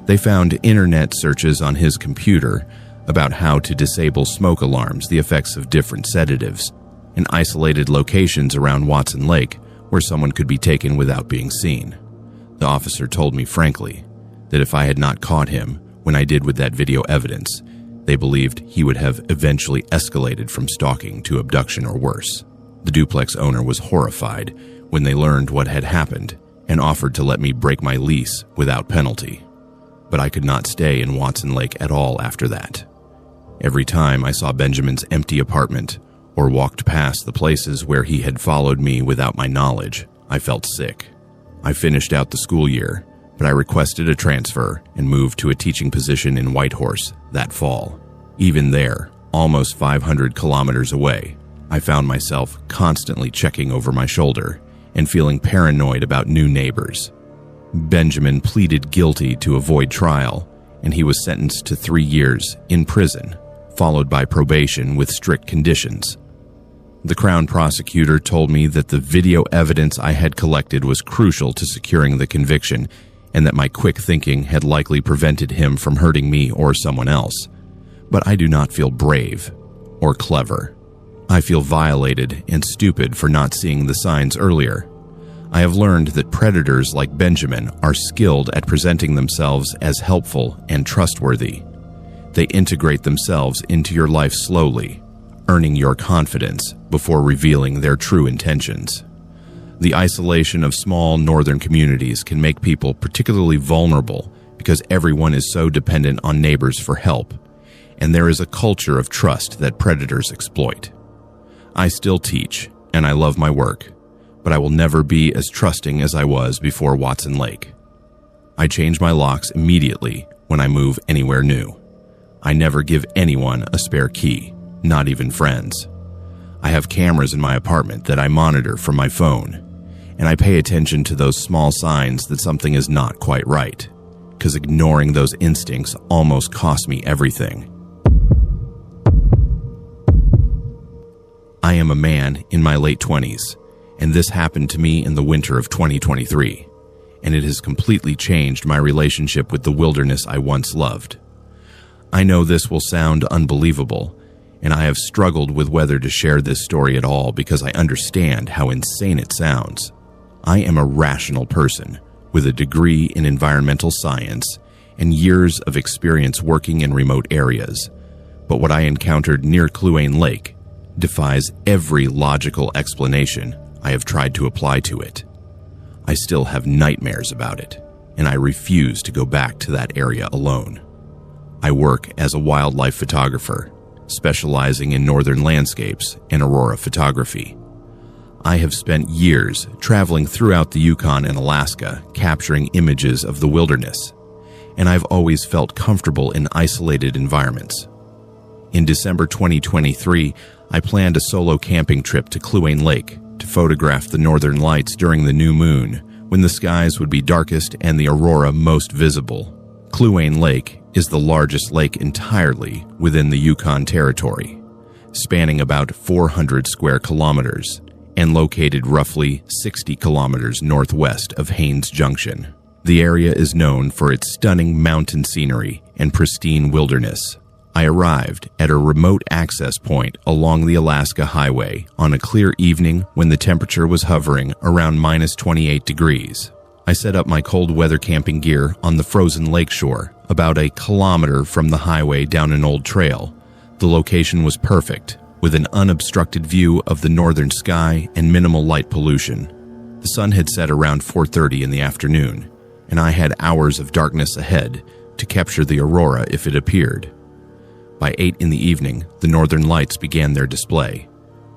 They found internet searches on his computer about how to disable smoke alarms, the effects of different sedatives, and isolated locations around Watson Lake where someone could be taken without being seen. The officer told me frankly that if I had not caught him when I did with that video evidence, they believed he would have eventually escalated from stalking to abduction or worse. The duplex owner was horrified when they learned what had happened and offered to let me break my lease without penalty. But I could not stay in Watson Lake at all after that. Every time I saw Benjamin's empty apartment or walked past the places where he had followed me without my knowledge, I felt sick. I finished out the school year, but I requested a transfer and moved to a teaching position in Whitehorse that fall. Even there, almost 500 kilometers away, I found myself constantly checking over my shoulder and feeling paranoid about new neighbors. Benjamin pleaded guilty to avoid trial and he was sentenced to 3 years in prison, followed by probation with strict conditions. The Crown prosecutor told me that the video evidence I had collected was crucial to securing the conviction, and that my quick thinking had likely prevented him from hurting me or someone else. But I do not feel brave or clever. I feel violated and stupid for not seeing the signs earlier. I have learned that predators like Benjamin are skilled at presenting themselves as helpful and trustworthy. They integrate themselves into your life slowly, earning your confidence before revealing their true intentions. The isolation of small northern communities can make people particularly vulnerable because everyone is so dependent on neighbors for help, and there is a culture of trust that predators exploit. I still teach, and I love my work, but I will never be as trusting as I was before Watson Lake. I change my locks immediately when I move anywhere new. I never give anyone a spare key, not even friends. I have cameras in my apartment that I monitor from my phone, and I pay attention to those small signs that something is not quite right, because ignoring those instincts almost cost me everything. I am a man in my late 20s, and this happened to me in the winter of 2023, and it has completely changed my relationship with the wilderness I once loved. I know this will sound unbelievable, and I have struggled with whether to share this story at all because I understand how insane it sounds. I am a rational person with a degree in environmental science and years of experience working in remote areas, but what I encountered near Kluane Lake defies every logical explanation I have tried to apply to it. I still have nightmares about it, and I refuse to go back to that area alone. I work as a wildlife photographer, specializing in northern landscapes and aurora photography. I have spent years traveling throughout the Yukon and Alaska capturing images of the wilderness, and I've always felt comfortable in isolated environments. In December 2023, I planned a solo camping trip to Kluane Lake to photograph the northern lights during the new moon, when the skies would be darkest and the aurora most visible. Kluane Lake is the largest lake entirely within the Yukon Territory, spanning about 400 square kilometers and located roughly 60 kilometers northwest of Haines Junction. The area is known for its stunning mountain scenery and pristine wilderness. I arrived at a remote access point along the Alaska Highway on a clear evening when the temperature was hovering around minus 28 degrees. I set up my cold weather camping gear on the frozen lakeshore, about a kilometer from the highway down an old trail. The location was perfect, with an unobstructed view of the northern sky and minimal light pollution. The sun had set around 4:30 in the afternoon, and I had hours of darkness ahead to capture the aurora if it appeared. By 8 in the evening, the northern lights began their display.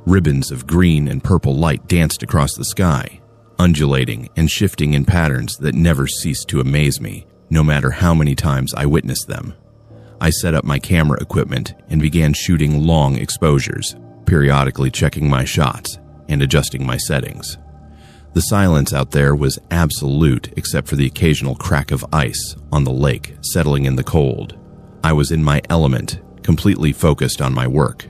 Ribbons of green and purple light danced across the sky, undulating and shifting in patterns that never ceased to amaze me, no matter how many times I witnessed them. I set up my camera equipment and began shooting long exposures, periodically checking my shots and adjusting my settings. The silence out there was absolute except for the occasional crack of ice on the lake settling in the cold. I was in my element, completely focused on my work.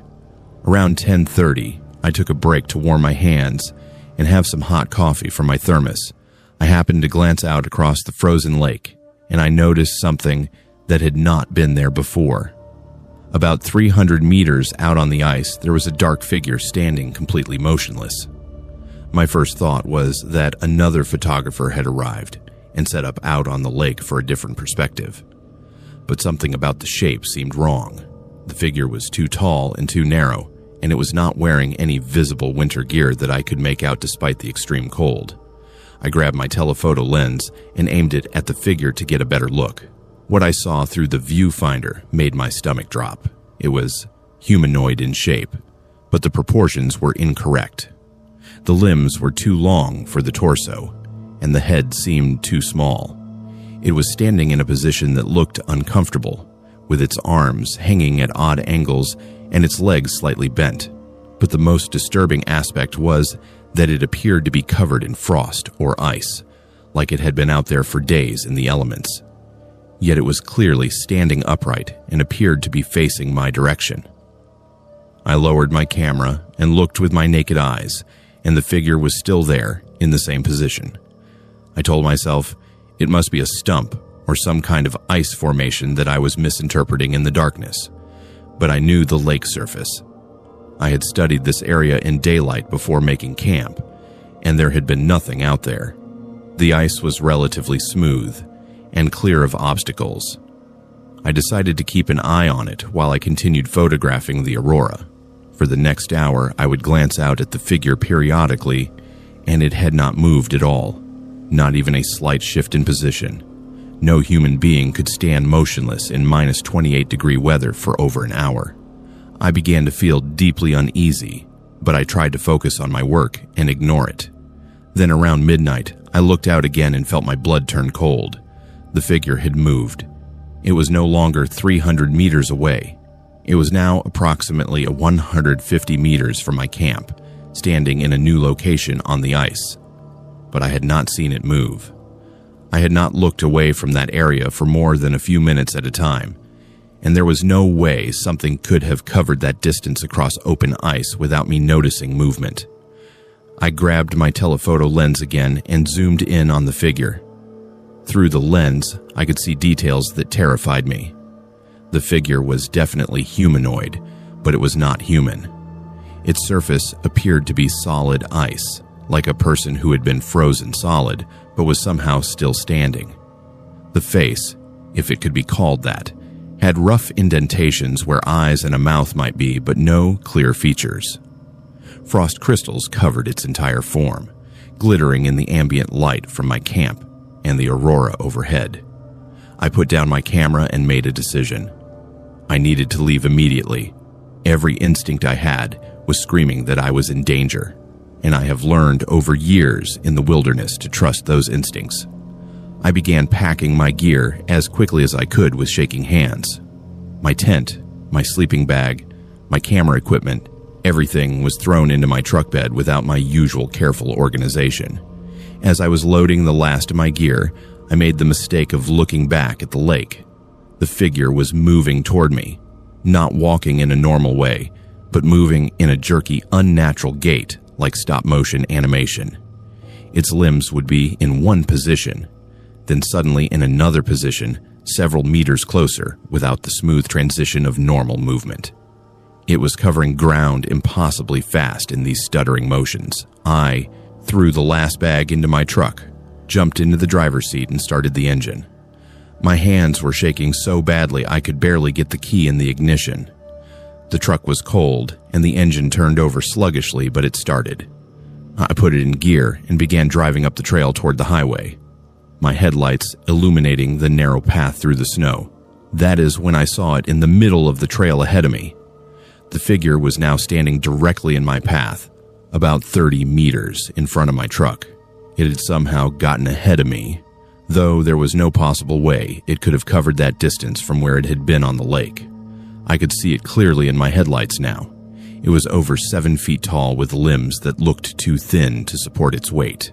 Around 10:30, I took a break to warm my hands and have some hot coffee from my thermos. I happened to glance out across the frozen lake, and I noticed something that had not been there before. About 300 meters out on the ice, there was a dark figure standing completely motionless. My first thought was that another photographer had arrived and set up out on the lake for a different perspective. But something about the shape seemed wrong. The figure was too tall and too narrow, and it was not wearing any visible winter gear that I could make out despite the extreme cold. I grabbed my telephoto lens and aimed it at the figure to get a better look. What I saw through the viewfinder made my stomach drop. It was humanoid in shape, but the proportions were incorrect. The limbs were too long for the torso, and the head seemed too small. It was standing in a position that looked uncomfortable, with its arms hanging at odd angles and its legs slightly bent. But the most disturbing aspect was that it appeared to be covered in frost or ice, like it had been out there for days in the elements. yet it was clearly standing upright and appeared to be facing my direction. I lowered my camera and looked with my naked eyes, and the figure was still there in the same position. I told myself it must be a stump or some kind of ice formation that I was misinterpreting in the darkness, but I knew the lake surface. I had studied this area in daylight before making camp, and there had been nothing out there. The ice was relatively smooth and clear of obstacles. I decided to keep an eye on it while I continued photographing the aurora. For the next hour, I would glance out at the figure periodically, and it had not moved at all, not even a slight shift in position. No human being could stand motionless in minus 28-degree weather for over an hour. I began to feel deeply uneasy, but I tried to focus on my work and ignore it. Then around midnight, I looked out again and felt my blood turn cold. The figure had moved. It was no longer 300 meters away. It was now approximately 150 meters from my camp, standing in a new location on the ice. But I had not seen it move. I had not looked away from that area for more than a few minutes at a time, and there was no way something could have covered that distance across open ice without me noticing movement. I grabbed my telephoto lens again and zoomed in on the figure. Through the lens, I could see details that terrified me. The figure was definitely humanoid, but it was not human. Its surface appeared to be solid ice, like a person who had been frozen solid, but was somehow still standing. The face, if it could be called that, had rough indentations where eyes and a mouth might be, but no clear features. Frost crystals covered its entire form, glittering in the ambient light from my camp and the aurora overhead. I put down my camera and made a decision. I needed to leave immediately. Every instinct I had was screaming that I was in danger, and I have learned over years in the wilderness to trust those instincts. I began packing my gear as quickly as I could with shaking hands. My tent, my sleeping bag, my camera equipment, everything was thrown into my truck bed without my usual careful organization. As I was loading the last of my gear, I made the mistake of looking back at the lake. The figure was moving toward me, not walking in a normal way, but moving in a jerky, unnatural gait like stop-motion animation. Its limbs would be in one position, then suddenly in another position, several meters closer, without the smooth transition of normal movement. It was covering ground impossibly fast in these stuttering motions. I threw the last bag into my truck, jumped into the driver's seat, and started the engine. My hands were shaking so badly I could barely get the key in the ignition. The truck was cold, and the engine turned over sluggishly, but it started. I put it in gear and began driving up the trail toward the highway, my headlights illuminating the narrow path through the snow. That is when I saw it in the middle of the trail ahead of me. The figure was now standing directly in my path, about 30 meters in front of my truck. It had somehow gotten ahead of me, though there was no possible way it could have covered that distance from where it had been on the lake. I could see it clearly in my headlights now. It was over 7 feet tall with limbs that looked too thin to support its weight.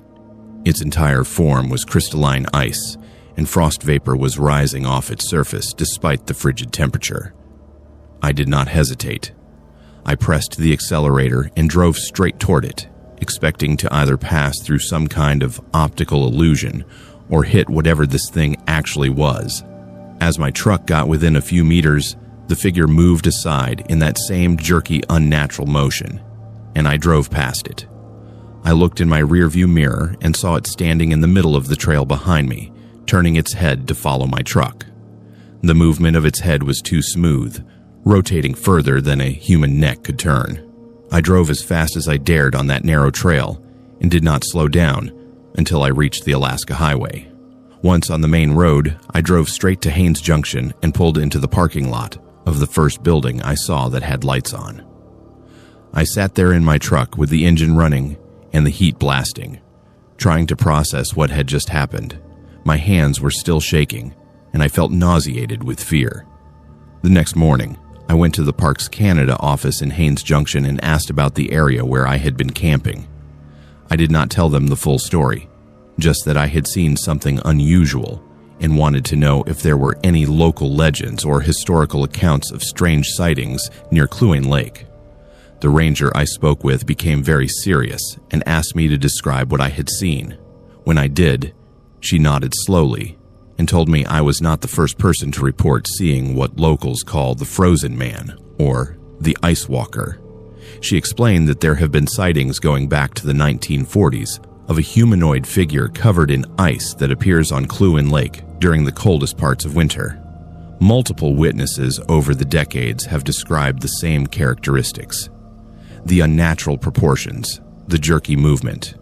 Its entire form was crystalline ice, and frost vapor was rising off its surface despite the frigid temperature. I did not hesitate. I pressed the accelerator and drove straight toward it, expecting to either pass through some kind of optical illusion or hit whatever this thing actually was. As my truck got within a few meters, the figure moved aside in that same jerky, unnatural motion, and I drove past it. I looked in my rearview mirror and saw it standing in the middle of the trail behind me, turning its head to follow my truck. The movement of its head was too smooth, rotating further than a human neck could turn. I drove as fast as I dared on that narrow trail and did not slow down until I reached the Alaska Highway. Once on the main road, I drove straight to Haines Junction and pulled into the parking lot of the first building I saw that had lights on. I sat there in my truck with the engine running and the heat blasting, trying to process what had just happened. My hands were still shaking, and I felt nauseated with fear. The next morning, I went to the Parks Canada office in Haines Junction and asked about the area where I had been camping. I did not tell them the full story, just that I had seen something unusual and wanted to know if there were any local legends or historical accounts of strange sightings near Kluane Lake. The ranger I spoke with became very serious and asked me to describe what I had seen. When I did, she nodded slowly and told me I was not the first person to report seeing what locals call the Frozen Man, or the Ice Walker. She explained that there have been sightings going back to the 1940s of a humanoid figure covered in ice that appears on Kluane Lake during the coldest parts of winter. Multiple witnesses over the decades have described the same characteristics: the unnatural proportions, the jerky movement,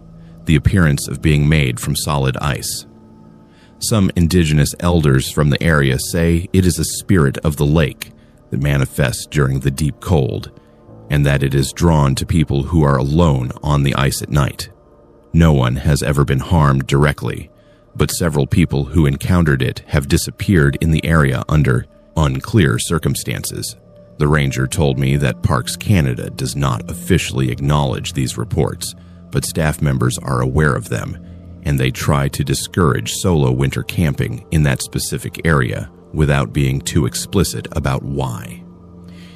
the appearance of being made from solid ice. Some indigenous elders from the area say it is a spirit of the lake that manifests during the deep cold, and that it is drawn to people who are alone on the ice at night. No one has ever been harmed directly, but several people who encountered it have disappeared in the area under unclear circumstances. The ranger told me that Parks Canada does not officially acknowledge these reports, but staff members are aware of them, and they try to discourage solo winter camping in that specific area without being too explicit about why.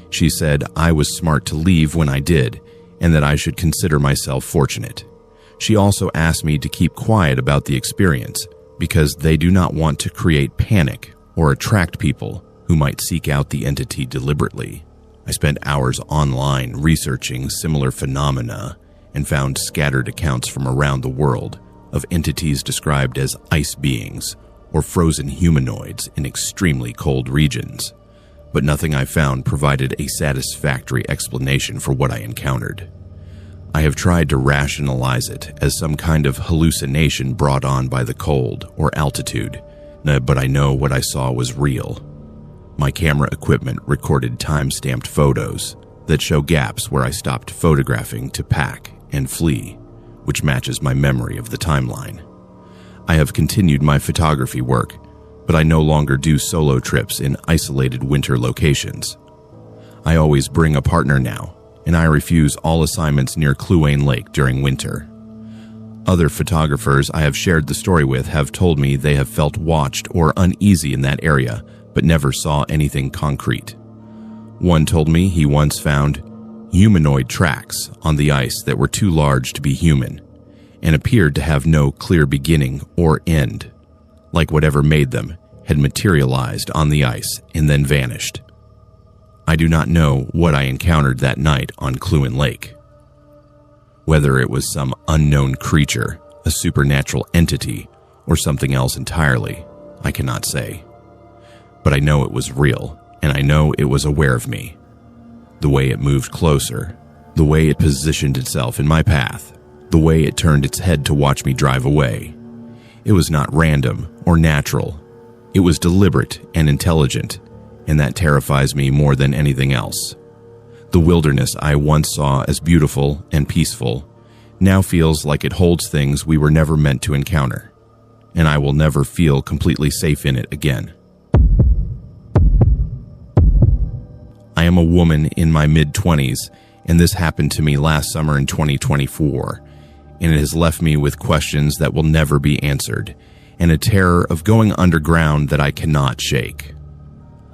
She said I was smart to leave when I did, and that I should consider myself fortunate. She also asked me to keep quiet about the experience because they do not want to create panic or attract people who might seek out the entity deliberately. I spent hours online researching similar phenomena and found scattered accounts from around the world of entities described as ice beings or frozen humanoids in extremely cold regions, but nothing I found provided a satisfactory explanation for what I encountered. I have tried to rationalize it as some kind of hallucination brought on by the cold or altitude, but I know what I saw was real. My camera equipment recorded time-stamped photos that show gaps where I stopped photographing to pack and flee, which matches my memory of the timeline. I have continued my photography work, but I no longer do solo trips in isolated winter locations. I always bring a partner now, and I refuse all assignments near Kluane Lake during winter. Other photographers I have shared the story with have told me they have felt watched or uneasy in that area, but never saw anything concrete. One told me he once found humanoid tracks on the ice that were too large to be human, and appeared to have no clear beginning or end, like whatever made them had materialized on the ice and then vanished. I do not know what I encountered that night on Kluane Lake. Whether it was some unknown creature, a supernatural entity, or something else entirely, I cannot say. But I know it was real, and I know it was aware of me. The way it moved closer, the way it positioned itself in my path, the way it turned its head to watch me drive away. It was not random or natural. It was deliberate and intelligent, and that terrifies me more than anything else. The wilderness I once saw as beautiful and peaceful now feels like it holds things we were never meant to encounter, and I will never feel completely safe in it again. I am a woman in my mid-20s, and this happened to me last summer in 2024, and it has left me with questions that will never be answered, and a terror of going underground that I cannot shake.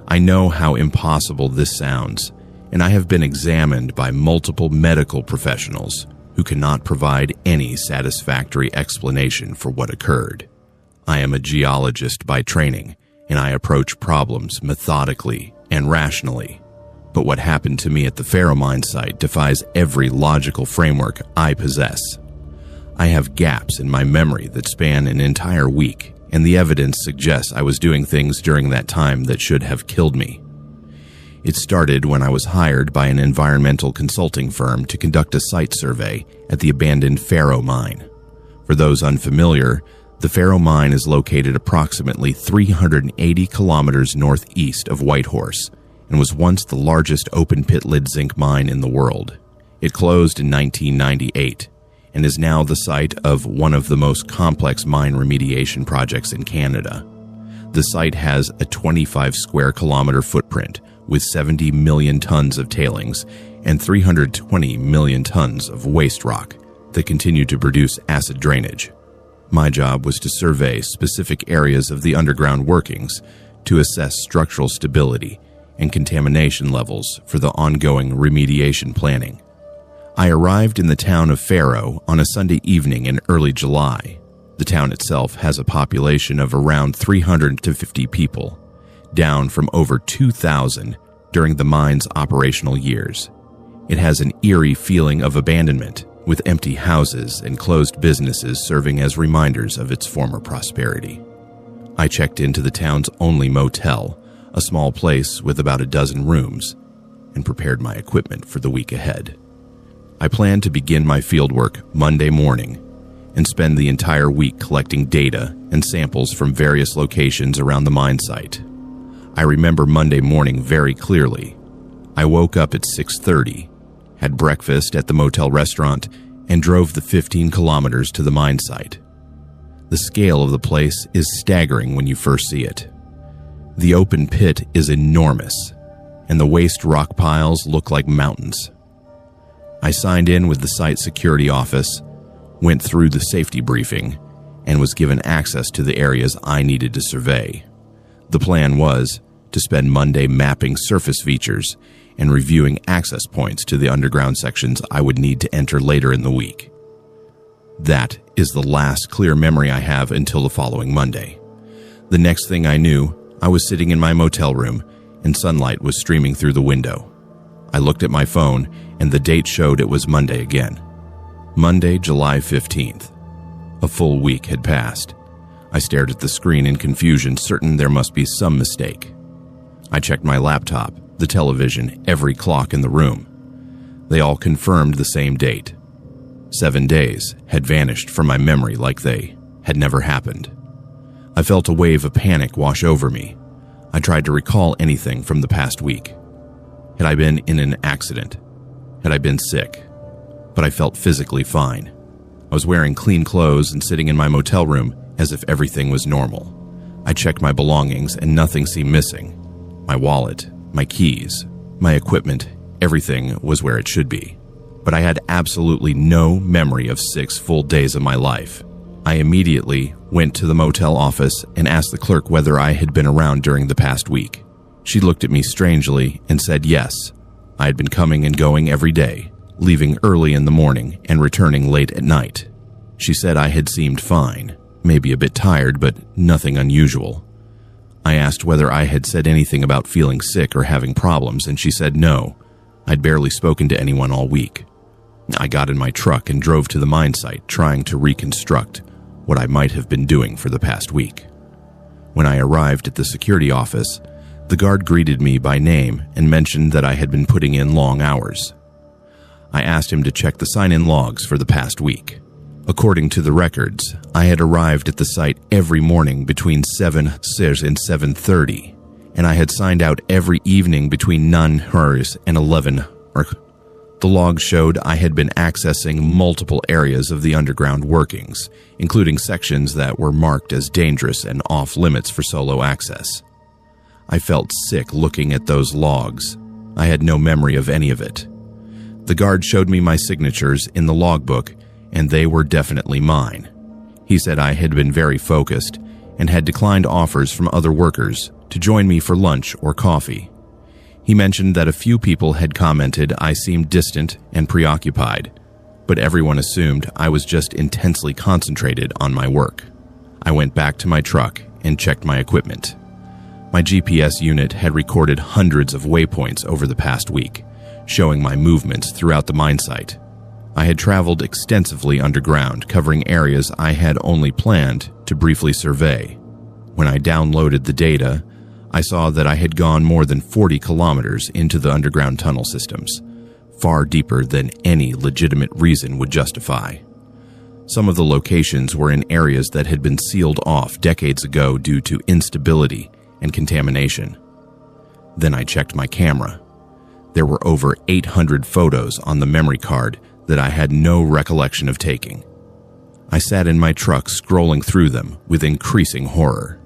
I know how impossible this sounds, and I have been examined by multiple medical professionals who cannot provide any satisfactory explanation for what occurred. I am a geologist by training, and I approach problems methodically and rationally. But what happened to me at the Faro mine site defies every logical framework I possess. I have gaps in my memory that span an entire week, and the evidence suggests I was doing things during that time that should have killed me. It started when I was hired by an environmental consulting firm to conduct a site survey at the abandoned Faro mine. For those unfamiliar, the Faro mine is located approximately 380 kilometers northeast of Whitehorse, and was once the largest open-pit lead zinc mine in the world. It closed in 1998 and is now the site of one of the most complex mine remediation projects in Canada. The site has a 25 square kilometer footprint with 70 million tons of tailings and 320 million tons of waste rock that continue to produce acid drainage. My job was to survey specific areas of the underground workings to assess structural stability and contamination levels for the ongoing remediation planning. I arrived in the town of Faro on a Sunday evening in early July. The town itself has a population of around 350 people, down from over 2,000 during the mine's operational years. It has an eerie feeling of abandonment, with empty houses and closed businesses serving as reminders of its former prosperity. I checked into the town's only motel, a small place with about a dozen rooms, and prepared my equipment for the week ahead. I planned to begin my fieldwork Monday morning and spend the entire week collecting data and samples from various locations around the mine site. I remember Monday morning very clearly. I woke up at 6:30, had breakfast at the motel restaurant, and drove the 15 kilometers to the mine site. The scale of the place is staggering when you first see it. The open pit is enormous, and the waste rock piles look like mountains. I signed in with the site security office, went through the safety briefing, and was given access to the areas I needed to survey. The plan was to spend Monday mapping surface features and reviewing access points to the underground sections I would need to enter later in the week. That is the last clear memory I have until the following Monday. The next thing I knew, I was sitting in my motel room and sunlight was streaming through the window. I looked at my phone and the date showed it was Monday again. Monday, July 15th. A full week had passed. I stared at the screen in confusion, certain there must be some mistake. I checked my laptop, the television, every clock in the room. They all confirmed the same date. 7 days had vanished from my memory like they had never happened. I felt a wave of panic wash over me. I tried to recall anything from the past week. Had I been in an accident? Had I been sick? But I felt physically fine. I was wearing clean clothes and sitting in my motel room as if everything was normal. I checked my belongings and nothing seemed missing. My wallet, my keys, my equipment, everything was where it should be. But I had absolutely no memory of 6 full days of my life. I immediately went to the motel office and asked the clerk whether I had been around during the past week. She looked at me strangely and said yes. I had been coming and going every day, leaving early in the morning and returning late at night. She said I had seemed fine, maybe a bit tired, but nothing unusual. I asked whether I had said anything about feeling sick or having problems, and she said no. I'd barely spoken to anyone all week. I got in my truck and drove to the mine site, trying to reconstruct what I might have been doing for the past week. When I arrived at the security office, the guard greeted me by name and mentioned that I had been putting in long hours. I asked him to check the sign-in logs for the past week. According to the records, I had arrived at the site every morning between 7 and 7:30, and I had signed out every evening between 9 and 11. The logs showed I had been accessing multiple areas of the underground workings, including sections that were marked as dangerous and off-limits for solo access. I felt sick looking at those logs. I had no memory of any of it. The guard showed me my signatures in the logbook, and they were definitely mine. He said I had been very focused and had declined offers from other workers to join me for lunch or coffee. He mentioned that a few people had commented I seemed distant and preoccupied, but everyone assumed I was just intensely concentrated on my work. I went back to my truck and checked my equipment. My GPS unit had recorded hundreds of waypoints over the past week, showing my movements throughout the mine site. I had traveled extensively underground, covering areas I had only planned to briefly survey. When I downloaded the data, I saw that I had gone more than 40 kilometers into the underground tunnel systems, far deeper than any legitimate reason would justify. Some of the locations were in areas that had been sealed off decades ago due to instability and contamination. Then I checked my camera. There were over 800 photos on the memory card that I had no recollection of taking. I sat in my truck scrolling through them with increasing horror.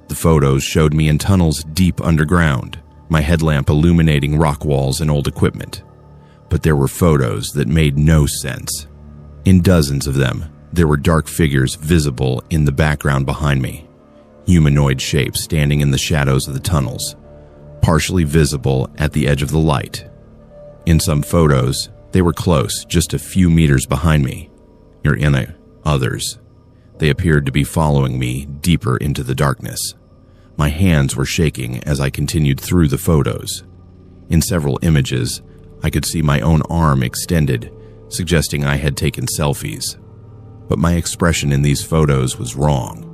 The photos showed me in tunnels deep underground, my headlamp illuminating rock walls and old equipment. But there were photos that made no sense. In dozens of them, There were dark figures visible in the background behind me, humanoid shapes standing in the shadows of the tunnels, partially visible at the edge of the light. In some photos, they were close, just a few meters behind me. Others, they appeared to be following me deeper into the darkness. My hands were shaking as I continued through the photos. In several images, I could see my own arm extended, suggesting I had taken selfies. But my expression in these photos was wrong.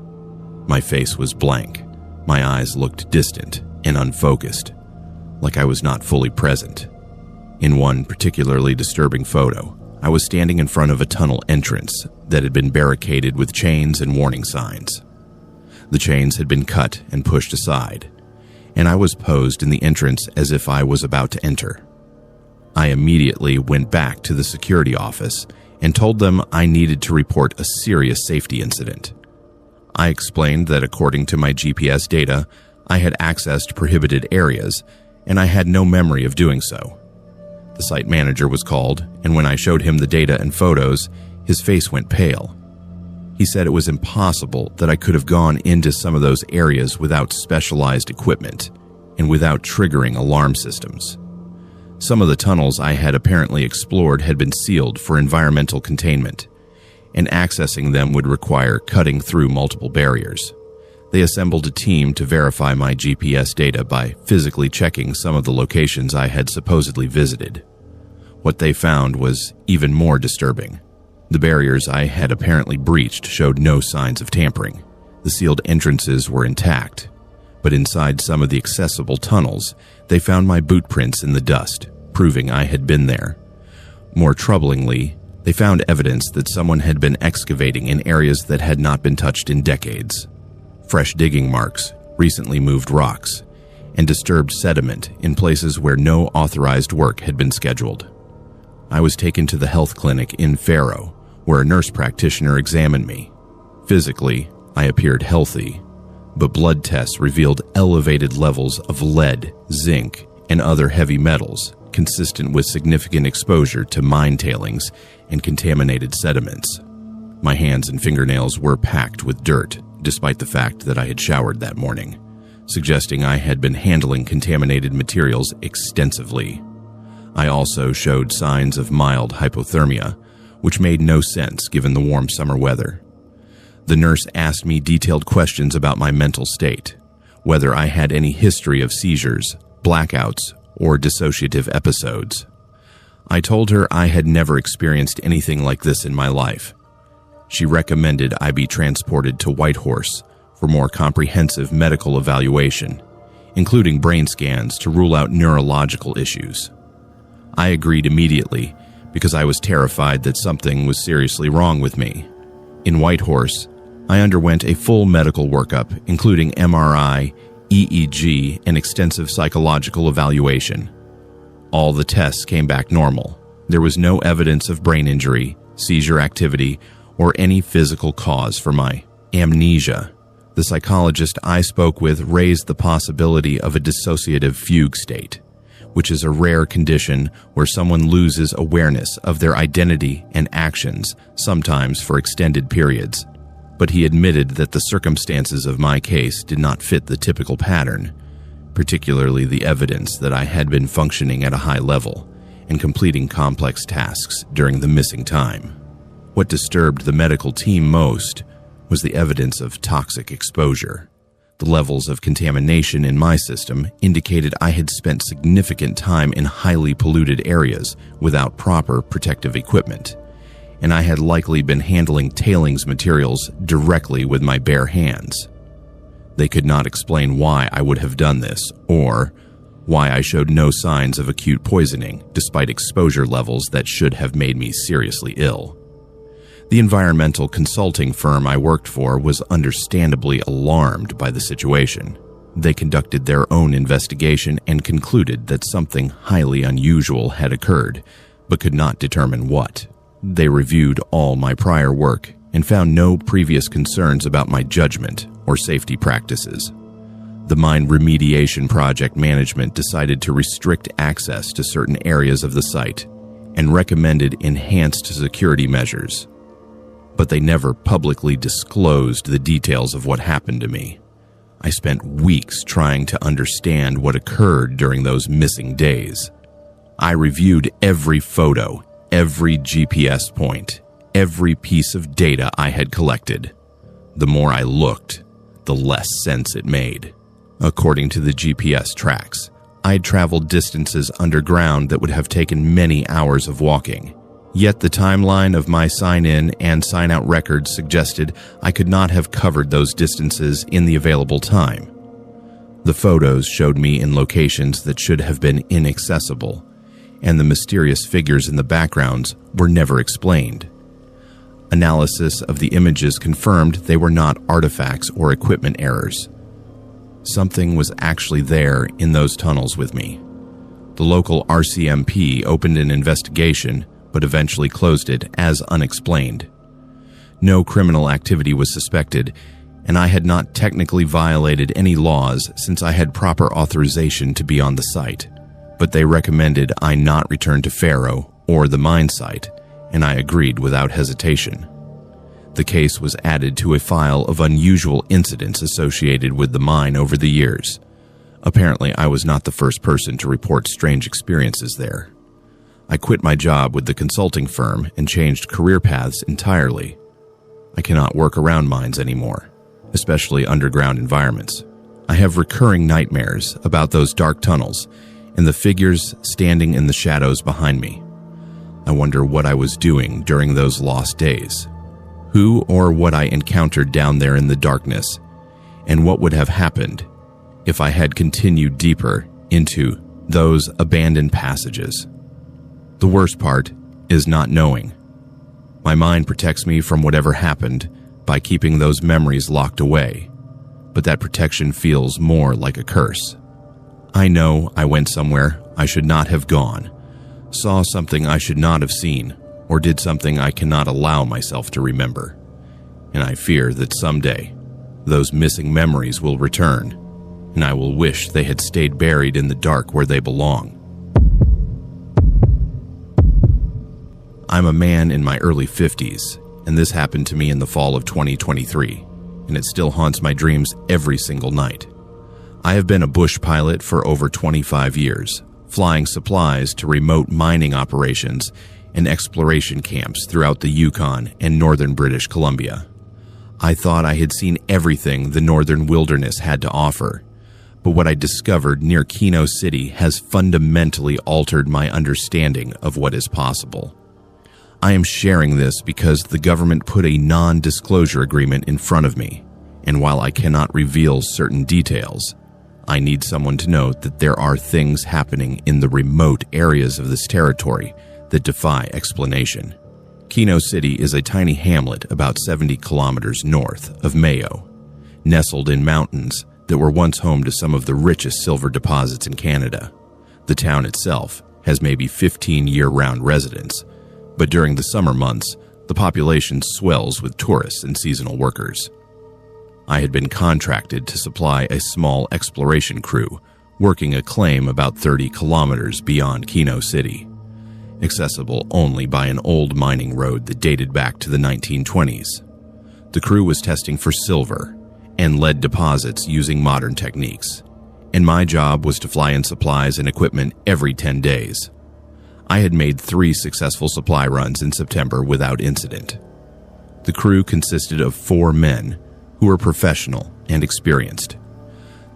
My face was blank. My eyes looked distant and unfocused, like I was not fully present. In one particularly disturbing photo, I was standing in front of a tunnel entrance that had been barricaded with chains and warning signs. The chains had been cut and pushed aside, and I was posed in the entrance as if I was about to enter. I immediately went back to the security office and told them I needed to report a serious safety incident. I explained that according to my GPS data, I had accessed prohibited areas, and I had no memory of doing so. The site manager was called, and when I showed him the data and photos, his face went pale. He said it was impossible that I could have gone into some of those areas without specialized equipment and without triggering alarm systems. Some of the tunnels I had apparently explored had been sealed for environmental containment, and accessing them would require cutting through multiple barriers. They assembled a team to verify my GPS data by physically checking some of the locations I had supposedly visited. What they found was even more disturbing. The barriers I had apparently breached showed no signs of tampering. The sealed entrances were intact, but inside some of the accessible tunnels, they found my boot prints in the dust, proving I had been there. More troublingly, they found evidence that someone had been excavating in areas that had not been touched in decades. Fresh digging marks, recently moved rocks, and disturbed sediment in places where no authorized work had been scheduled. I was taken to the health clinic in Faro, where a nurse practitioner examined me. Physically, I appeared healthy, but blood tests revealed elevated levels of lead, zinc, and other heavy metals, consistent with significant exposure to mine tailings and contaminated sediments. My hands and fingernails were packed with dirt, despite the fact that I had showered that morning, suggesting I had been handling contaminated materials extensively. I also showed signs of mild hypothermia, which made no sense given the warm summer weather. The nurse asked me detailed questions about my mental state, whether I had any history of seizures, blackouts, or dissociative episodes. I told her I had never experienced anything like this in my life. She recommended I be transported to Whitehorse for more comprehensive medical evaluation, including brain scans to rule out neurological issues. I agreed immediately because I was terrified that something was seriously wrong with me. In Whitehorse, I underwent a full medical workup, including MRI, EEG, and extensive psychological evaluation. All the tests came back normal. There was no evidence of brain injury, seizure activity, or any physical cause for my amnesia. The psychologist I spoke with raised the possibility of a dissociative fugue state, which is a rare condition where someone loses awareness of their identity and actions, sometimes for extended periods. But he admitted that the circumstances of my case did not fit the typical pattern, particularly the evidence that I had been functioning at a high level and completing complex tasks during the missing time. What disturbed the medical team most was the evidence of toxic exposure. The levels of contamination in my system indicated I had spent significant time in highly polluted areas without proper protective equipment, and I had likely been handling tailings materials directly with my bare hands. They could not explain why I would have done this, or why I showed no signs of acute poisoning despite exposure levels that should have made me seriously ill. The environmental consulting firm I worked for was understandably alarmed by the situation. They conducted their own investigation and concluded that something highly unusual had occurred, but could not determine what. They reviewed all my prior work and found no previous concerns about my judgment or safety practices. The mine remediation project management decided to restrict access to certain areas of the site and recommended enhanced security measures. but they never publicly disclosed the details of what happened to me. I spent weeks trying to understand what occurred during those missing days. I reviewed every photo, every GPS point, every piece of data I had collected. The more I looked, the less sense it made. According to the GPS tracks, I'd traveled distances underground that would have taken many hours of walking. Yet the timeline of my sign-in and sign-out records suggested I could not have covered those distances in the available time. The photos showed me in locations that should have been inaccessible, and the mysterious figures in the backgrounds were never explained. Analysis of the images confirmed they were not artifacts or equipment errors. Something was actually there in those tunnels with me. The local RCMP opened an investigation, but eventually closed it as unexplained. No criminal activity was suspected, and I had not technically violated any laws since I had proper authorization to be on the site, but they recommended I not return to Faro or the mine site, and I agreed without hesitation. The case was added to a file of unusual incidents associated with the mine over the years. Apparently, I was not the first person to report strange experiences there. I quit my job with the consulting firm and changed career paths entirely. I cannot work around mines anymore, especially underground environments. I have recurring nightmares about those dark tunnels and the figures standing in the shadows behind me. I wonder what I was doing during those lost days. Who or what I encountered down there in the darkness, and what would have happened if I had continued deeper into those abandoned passages. The worst part is not knowing. My mind protects me from whatever happened by keeping those memories locked away, but that protection feels more like a curse. I know I went somewhere I should not have gone, saw something I should not have seen, or did something I cannot allow myself to remember. And I fear that someday, those missing memories will return, and I will wish they had stayed buried in the dark where they belong. I'm a man in my early 50s, and this happened to me in the fall of 2023, and it still haunts my dreams every single night. I have been a bush pilot for over 25 years, flying supplies to remote mining operations and exploration camps throughout the Yukon and northern British Columbia. I thought I had seen everything the northern wilderness had to offer, but what I discovered near Kino City has fundamentally altered my understanding of what is possible. I am sharing this because the government put a non-disclosure agreement in front of me, and while I cannot reveal certain details, I need someone to know that there are things happening in the remote areas of this territory that defy explanation. Kino City is a tiny hamlet about 70 kilometers north of Mayo, nestled in mountains that were once home to some of the richest silver deposits in Canada. The town itself has maybe 15 year-round residents, but during the summer months, the population swells with tourists and seasonal workers. I had been contracted to supply a small exploration crew working a claim about 30 kilometers beyond Kino City, accessible only by an old mining road that dated back to the 1920s. The crew was testing for silver and lead deposits using modern techniques, and my job was to fly in supplies and equipment every 10 days. I had made 3 successful supply runs in September without incident. The crew consisted of 4 men who were professional and experienced.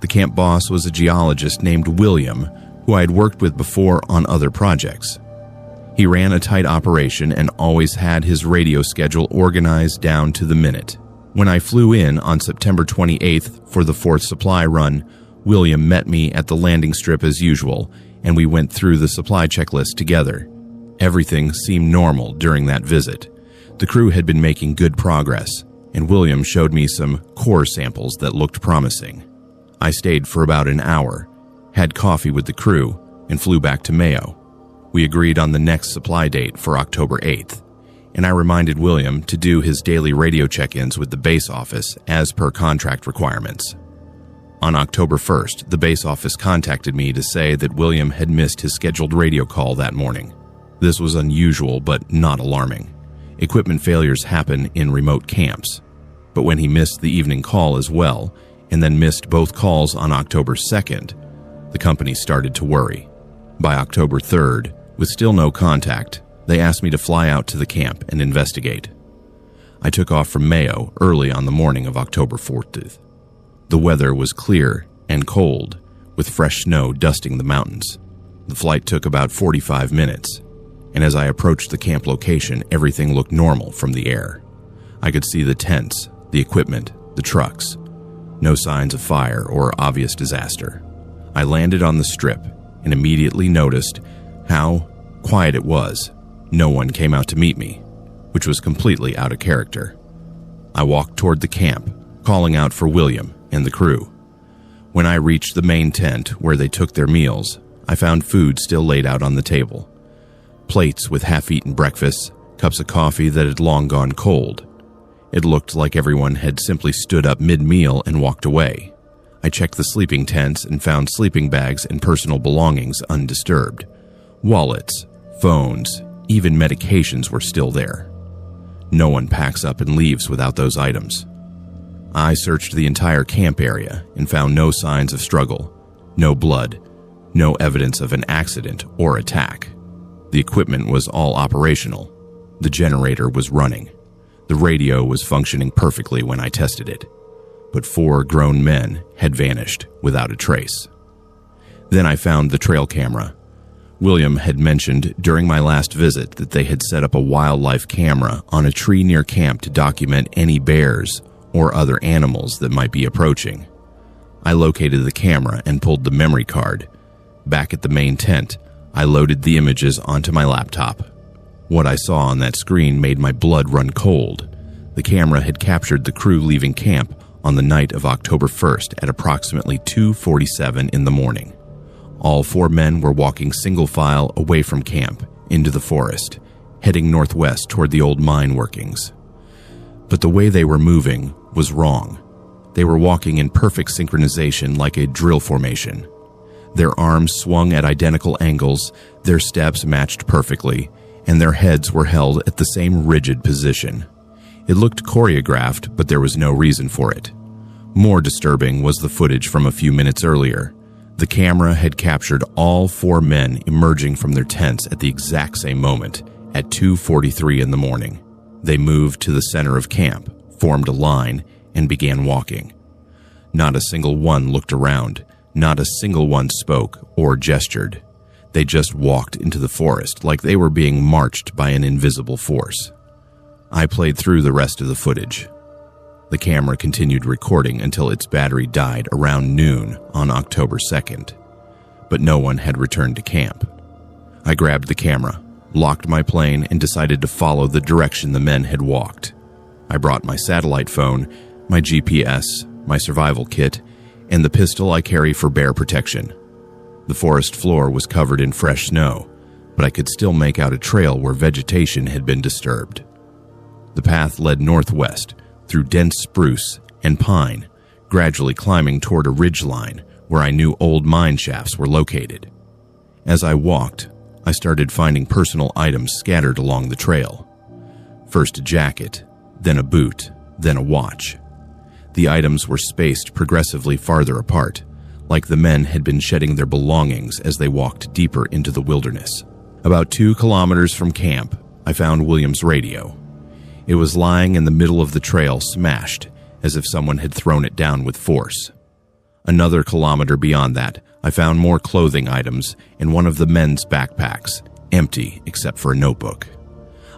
The camp boss was a geologist named William, who I had worked with before on other projects. He ran a tight operation and always had his radio schedule organized down to the minute. When I flew in on September 28th for the 4th supply run, William met me at the landing strip as usual, and we went through the supply checklist together. Everything seemed normal during that visit. The crew had been making good progress, and William showed me some core samples that looked promising. I stayed for about an hour, had coffee with the crew, and flew back to Mayo. We agreed on the next supply date for October 8th, and I reminded William to do his daily radio check-ins with the base office as per contract requirements. On October 1st, the base office contacted me to say that William had missed his scheduled radio call that morning. This was unusual but not alarming. Equipment failures happen in remote camps. But when he missed the evening call as well, and then missed both calls on October 2nd, the company started to worry. By October 3rd, with still no contact, they asked me to fly out to the camp and investigate. I took off from Mayo early on the morning of October 4th. The weather was clear and cold, with fresh snow dusting the mountains. The flight took about 45 minutes, and as I approached the camp location, everything looked normal from the air. I could see the tents, the equipment, the trucks. No signs of fire or obvious disaster. I landed on the strip and immediately noticed how quiet it was. No one came out to meet me, which was completely out of character. I walked toward the camp, calling out for William and the crew. When I reached the main tent where they took their meals, I found food still laid out on the table. Plates with half-eaten breakfasts, cups of coffee that had long gone cold. It looked like everyone had simply stood up mid-meal and walked away. I checked the sleeping tents and found sleeping bags and personal belongings undisturbed. Wallets, phones, even medications were still there. No one packs up and leaves without those items. I searched the entire camp area and found no signs of struggle, no blood, no evidence of an accident or attack. The equipment was all operational. The generator was running. The radio was functioning perfectly when I tested it. But 4 grown men had vanished without a trace. Then I found the trail camera. William had mentioned during my last visit that they had set up a wildlife camera on a tree near camp to document any bears or other animals that might be approaching. I located the camera and pulled the memory card. Back at the main tent, I loaded the images onto my laptop. What I saw on that screen made my blood run cold. The camera had captured the crew leaving camp on the night of October 1st at approximately 2:47 in the morning. All 4 men were walking single file away from camp into the forest, heading northwest toward the old mine workings. But the way they were moving was wrong. They were walking in perfect synchronization like a drill formation. Their arms swung at identical angles, their steps matched perfectly, and their heads were held at the same rigid position. It looked choreographed, but there was no reason for it. More disturbing was the footage from a few minutes earlier. The camera had captured all 4 men emerging from their tents at the exact same moment, at 2:43 in the morning. They moved to the center of camp, formed a line, and began walking. Not a single one looked around. Not a single one spoke or gestured. They just walked into the forest like they were being marched by an invisible force. I played through the rest of the footage. The camera continued recording until its battery died around noon on October 2nd, but no one had returned to camp. I grabbed the camera, locked my plane, and decided to follow the direction the men had walked. I brought my satellite phone, my GPS, my survival kit, and the pistol I carry for bear protection. The forest floor was covered in fresh snow, but I could still make out a trail where vegetation had been disturbed. The path led northwest, through dense spruce and pine, gradually climbing toward a ridgeline where I knew old mine shafts were located. As I walked, I started finding personal items scattered along the trail. First a jacket, then a boot, then a watch. The items were spaced progressively farther apart, like the men had been shedding their belongings as they walked deeper into the wilderness. About 2 kilometers from camp, I found William's radio. It was lying in the middle of the trail, smashed, as if someone had thrown it down with force. Another kilometer beyond that, I found more clothing items in one of the men's backpacks, empty except for a notebook.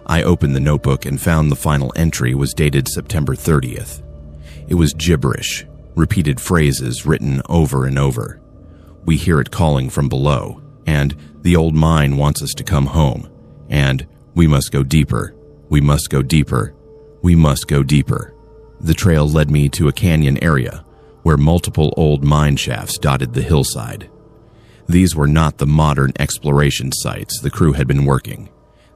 I opened the notebook and found the final entry was dated September 30th. It was gibberish, repeated phrases written over and over. We hear it calling from below, and the old mine wants us to come home, and we must go deeper. We must go deeper. We must go deeper. The trail led me to a canyon area where multiple old mine shafts dotted the hillside. These were not the modern exploration sites the crew had been working.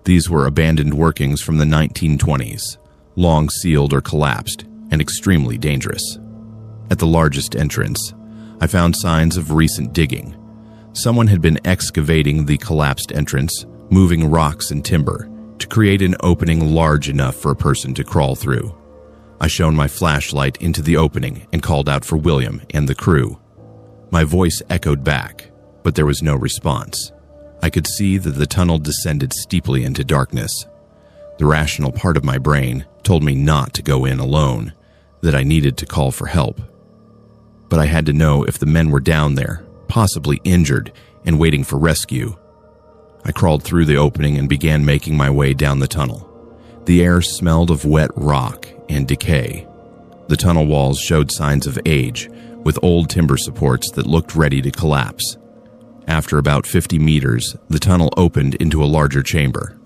These were abandoned workings from the 1920s, long sealed or collapsed, and extremely dangerous. At the largest entrance, I found signs of recent digging. Someone had been excavating the collapsed entrance, moving rocks and timber, to to create an opening large enough for a person to crawl through. I shone my flashlight into the opening and called out for William and the crew. My voice echoed back, but there was no response. I could see that the tunnel descended steeply into darkness. The rational part of my brain told me not to go in alone, that I needed to call for help. But I had to know if the men were down there, possibly injured and waiting for rescue. I crawled through the opening and began making my way down the tunnel. The air smelled of wet rock and decay. The tunnel walls showed signs of age, with old timber supports that looked ready to collapse. After about 50 meters, the tunnel opened into a larger chamber.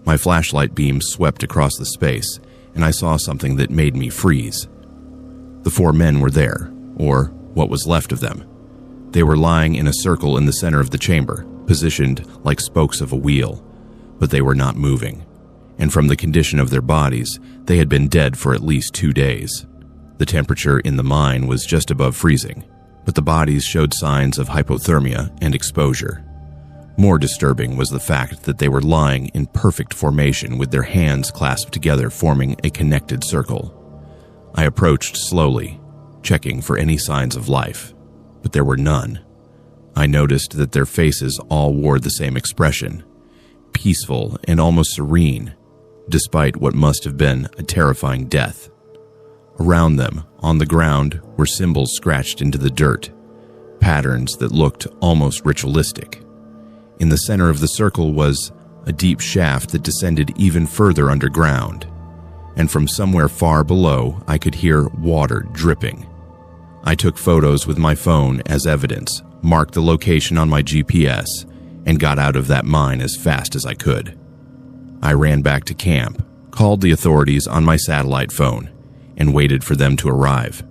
My flashlight beam swept across the space, and I saw something that made me freeze. The 4 men were there, or what was left of them. They were lying in a circle in the center of the chamber, positioned like spokes of a wheel, but they were not moving. And from the condition of their bodies, they had been dead for at least 2 days. The temperature in the mine was just above freezing, but the bodies showed signs of hypothermia and exposure. More disturbing was the fact that they were lying in perfect formation with their hands clasped together, forming a connected circle. I approached slowly, checking for any signs of life, but there were none. I noticed that their faces all wore the same expression, peaceful and almost serene, despite what must have been a terrifying death. Around them, on the ground, were symbols scratched into the dirt, patterns that looked almost ritualistic. In the center of the circle was a deep shaft that descended even further underground, and from somewhere far below I could hear water dripping. I took photos with my phone as evidence, marked the location on my GPS, and got out of that mine as fast as I could. I ran back to camp, called the authorities on my satellite phone, and waited for them to arrive.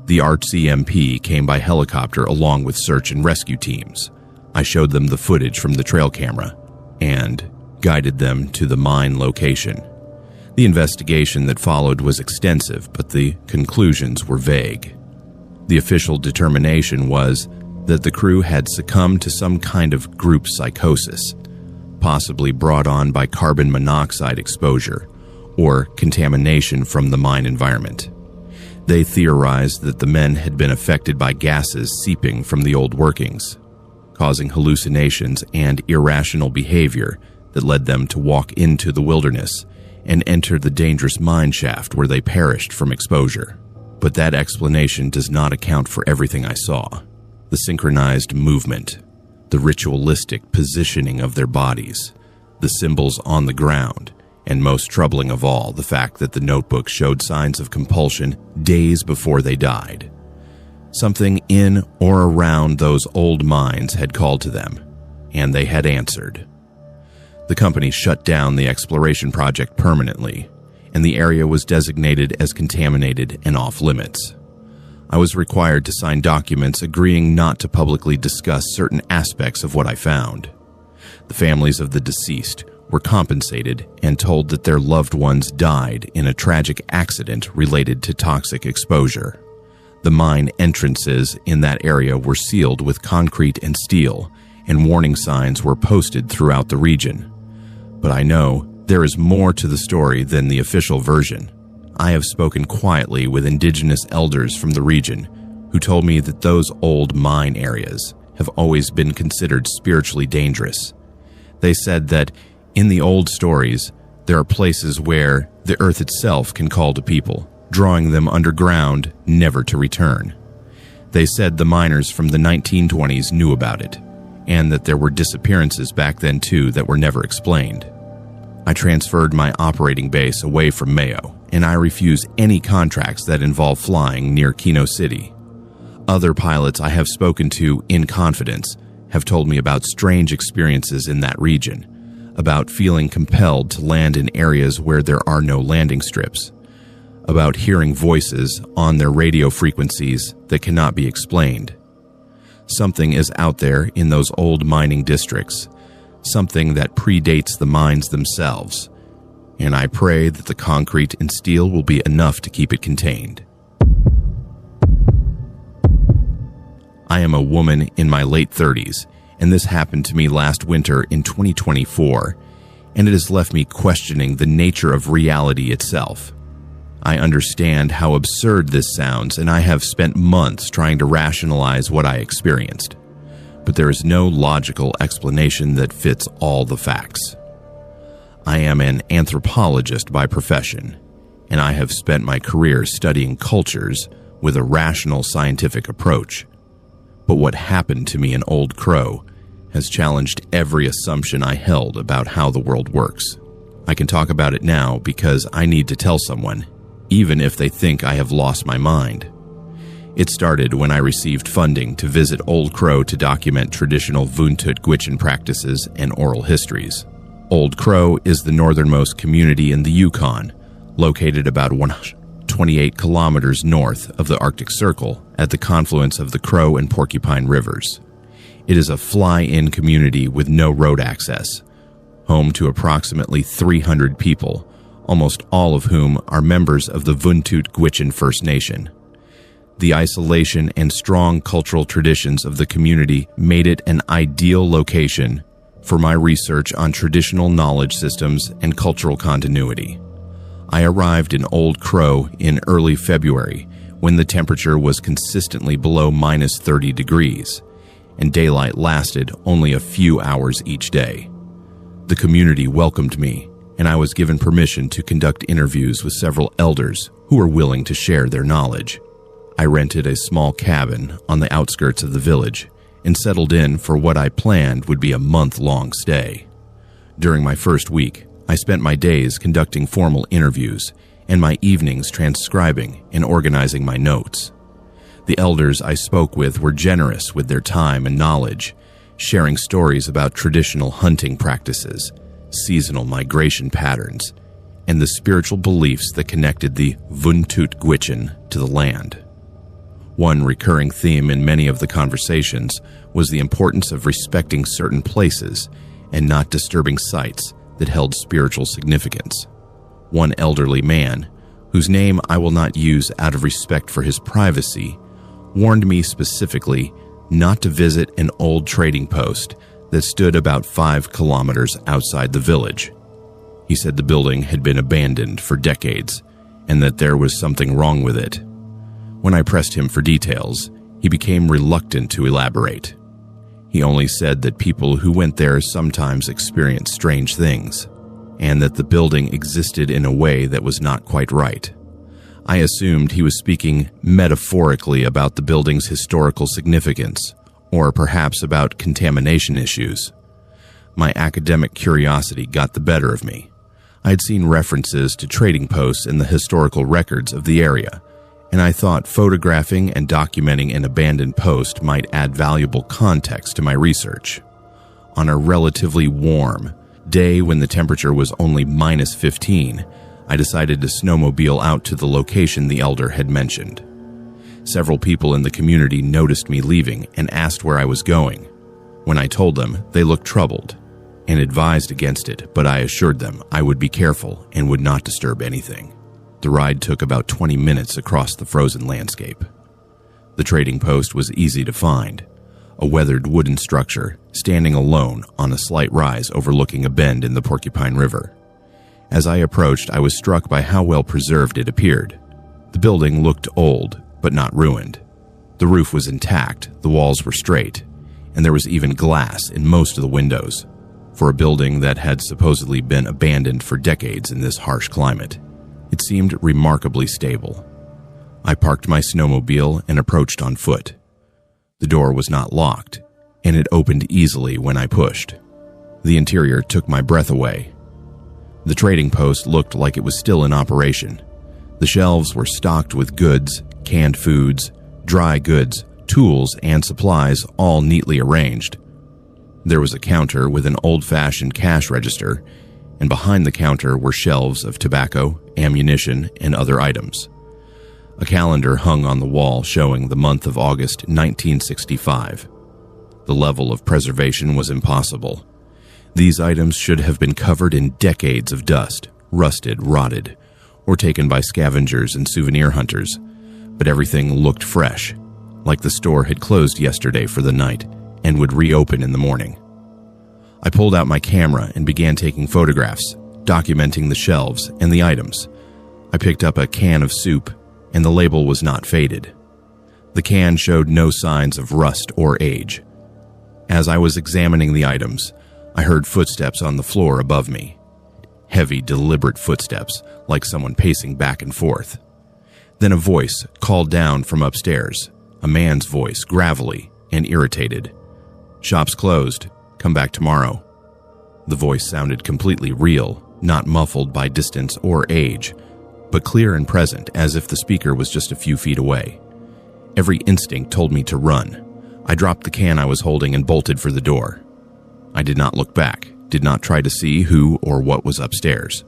The RCMP came by helicopter along with search and rescue teams. I showed them the footage from the trail camera and guided them to the mine location. The investigation that followed was extensive, but the conclusions were vague. The official determination was that the crew had succumbed to some kind of group psychosis, possibly brought on by carbon monoxide exposure or contamination from the mine environment. They theorized that the men had been affected by gases seeping from the old workings, causing hallucinations and irrational behavior that led them to walk into the wilderness and enter the dangerous mine shaft where they perished from exposure. But that explanation does not account for everything I saw. The synchronized movement, the ritualistic positioning of their bodies, the symbols on the ground, and most troubling of all, the fact that the notebook showed signs of compulsion days before they died. Something in or around those old mines had called to them, and they had answered. The company shut down the exploration project permanently, and the area was designated as contaminated and off-limits. I was required to sign documents agreeing not to publicly discuss certain aspects of what I found. The families of the deceased were compensated and told that their loved ones died in a tragic accident related to toxic exposure. The mine entrances in that area were sealed with concrete and steel, and warning signs were posted throughout the region. But I know there is more to the story than the official version. I have spoken quietly with indigenous elders from the region who told me that those old mine areas have always been considered spiritually dangerous. They said that in the old stories, there are places where the earth itself can call to people, drawing them underground, never to return. They said the miners from the 1920s knew about it, and that there were disappearances back then too that were never explained. I transferred my operating base away from Mayo, and I refuse any contracts that involve flying near Kino City. Other pilots I have spoken to in confidence have told me about strange experiences in that region, about feeling compelled to land in areas where there are no landing strips, about hearing voices on their radio frequencies that cannot be explained. Something is out there in those old mining districts, something that predates the mines themselves, and I pray that the concrete and steel will be enough to keep it contained. I am a woman in my late 30s, and this happened to me last winter in 2024, and it has left me questioning the nature of reality itself. I understand how absurd this sounds, and I have spent months trying to rationalize what I experienced. But there is no logical explanation that fits all the facts. I am an anthropologist by profession, and I have spent my career studying cultures with a rational scientific approach. But what happened to me in Old Crow has challenged every assumption I held about how the world works. I can talk about it now because I need to tell someone, even if they think I have lost my mind. It started when I received funding to visit Old Crow to document traditional Vuntut Gwich'in practices and oral histories. Old Crow is the northernmost community in the Yukon, located about 128 kilometers north of the Arctic Circle at the confluence of the Crow and Porcupine rivers. It is a fly-in community with no road access, home to approximately 300 people, almost all of whom are members of the Vuntut Gwich'in First Nation. The isolation and strong cultural traditions of the community made it an ideal location for my research on traditional knowledge systems and cultural continuity. I arrived in Old Crow in early February when the temperature was consistently below minus 30 degrees, and daylight lasted only a few hours each day. The community welcomed me, and I was given permission to conduct interviews with several elders who were willing to share their knowledge. I rented a small cabin on the outskirts of the village and settled in for what I planned would be a month-long stay. During my first week, I spent my days conducting formal interviews and my evenings transcribing and organizing my notes. The elders I spoke with were generous with their time and knowledge, sharing stories about traditional hunting practices, seasonal migration patterns, and the spiritual beliefs that connected the Vuntut Gwich'in to the land. One recurring theme in many of the conversations was the importance of respecting certain places and not disturbing sites that held spiritual significance. One elderly man, whose name I will not use out of respect for his privacy, warned me specifically not to visit an old trading post that stood about 5 kilometers outside the village. He said the building had been abandoned for decades and that there was something wrong with it. When I pressed him for details, he became reluctant to elaborate. He only said that people who went there sometimes experienced strange things, and that the building existed in a way that was not quite right. I assumed he was speaking metaphorically about the building's historical significance, or perhaps about contamination issues. My academic curiosity got the better of me. I had seen references to trading posts in the historical records of the area, and I thought photographing and documenting an abandoned post might add valuable context to my research. On a relatively warm day when the temperature was only minus 15, I decided to snowmobile out to the location the elder had mentioned. Several people in the community noticed me leaving and asked where I was going. When I told them, they looked troubled and advised against it, but I assured them I would be careful and would not disturb anything. The ride took about 20 minutes across the frozen landscape. The trading post was easy to find, a weathered wooden structure standing alone on a slight rise overlooking a bend in the Porcupine River. As I approached, I was struck by how well preserved it appeared. The building looked old, but not ruined. The roof was intact, the walls were straight, and there was even glass in most of the windows, for a building that had supposedly been abandoned for decades in this harsh climate. It seemed remarkably stable. I parked my snowmobile and approached on foot. The door was not locked, and it opened easily when I pushed. The interior took my breath away. The trading post looked like it was still in operation. The shelves were stocked with goods, canned foods, dry goods, tools, and supplies, all neatly arranged. There was a counter with an old-fashioned cash register, and behind the counter were shelves of tobacco, ammunition, and other items. A calendar hung on the wall showing the month of August 1965. The level of preservation was impossible. These items should have been covered in decades of dust, rusted, rotted, or taken by scavengers and souvenir hunters, but everything looked fresh, like the store had closed yesterday for the night and would reopen in the morning. I pulled out my camera and began taking photographs, documenting the shelves and the items. I picked up a can of soup, and the label was not faded. The can showed no signs of rust or age. As I was examining the items, I heard footsteps on the floor above me. Heavy, deliberate footsteps, like someone pacing back and forth. Then a voice called down from upstairs, a man's voice, gravelly and irritated. "Shop's closed. Come back tomorrow." The voice sounded completely real, not muffled by distance or age, but clear and present, as if the speaker was just a few feet away. Every instinct told me to run. I dropped the can I was holding and bolted for the door. I did not look back, did not try to see who or what was upstairs.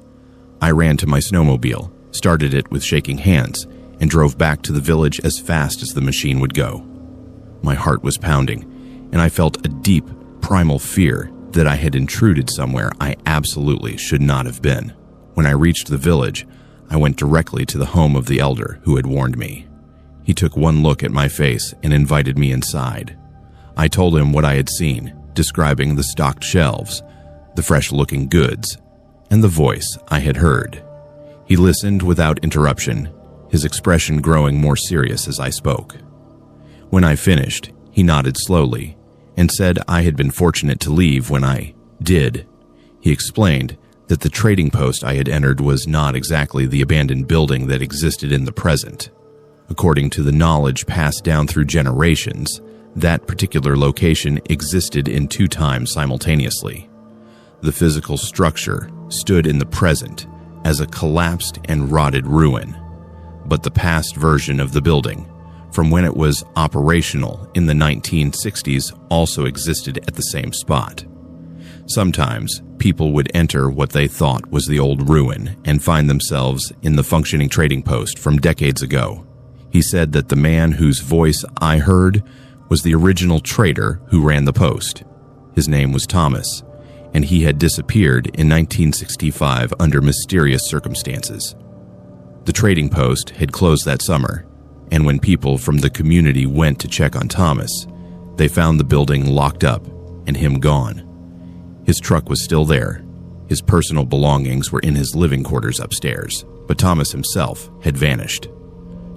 I ran to my snowmobile, started it with shaking hands, and drove back to the village as fast as the machine would go. My heart was pounding, and I felt a deep, primal fear that I had intruded somewhere I absolutely should not have been. When I reached the village, I went directly to the home of the elder who had warned me. He took one look at my face and invited me inside. I told him what I had seen, describing the stocked shelves, the fresh-looking goods, and the voice I had heard. He listened without interruption, his expression growing more serious as I spoke. When I finished, he nodded slowly and said I had been fortunate to leave when I did. He explained that the trading post I had entered was not exactly the abandoned building that existed in the present. According to the knowledge passed down through generations, that particular location existed in two times simultaneously. The physical structure stood in the present as a collapsed and rotted ruin, but the past version of the building, from when it was operational in the 1960s, also existed at the same spot. Sometimes, people would enter what they thought was the old ruin and find themselves in the functioning trading post from decades ago. He said that the man whose voice I heard was the original trader who ran the post. His name was Thomas, and he had disappeared in 1965 under mysterious circumstances. The trading post had closed that summer, and when people from the community went to check on Thomas, they found the building locked up and him gone. His truck was still there. His personal belongings were in his living quarters upstairs, but Thomas himself had vanished.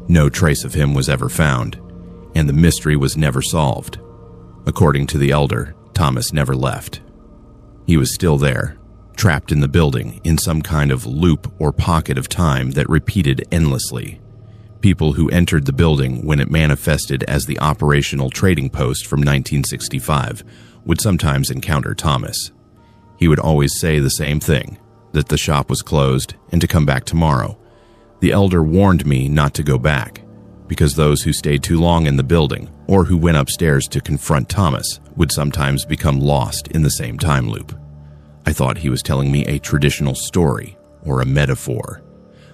No trace of him was ever found, and the mystery was never solved. According to the elder, Thomas never left. He was still there, trapped in the building in some kind of loop or pocket of time that repeated endlessly. People who entered the building when it manifested as the operational trading post from 1965 would sometimes encounter Thomas. He would always say the same thing, that the shop was closed and to come back tomorrow. The elder warned me not to go back, because those who stayed too long in the building or who went upstairs to confront Thomas would sometimes become lost in the same time loop. I thought he was telling me a traditional story or a metaphor,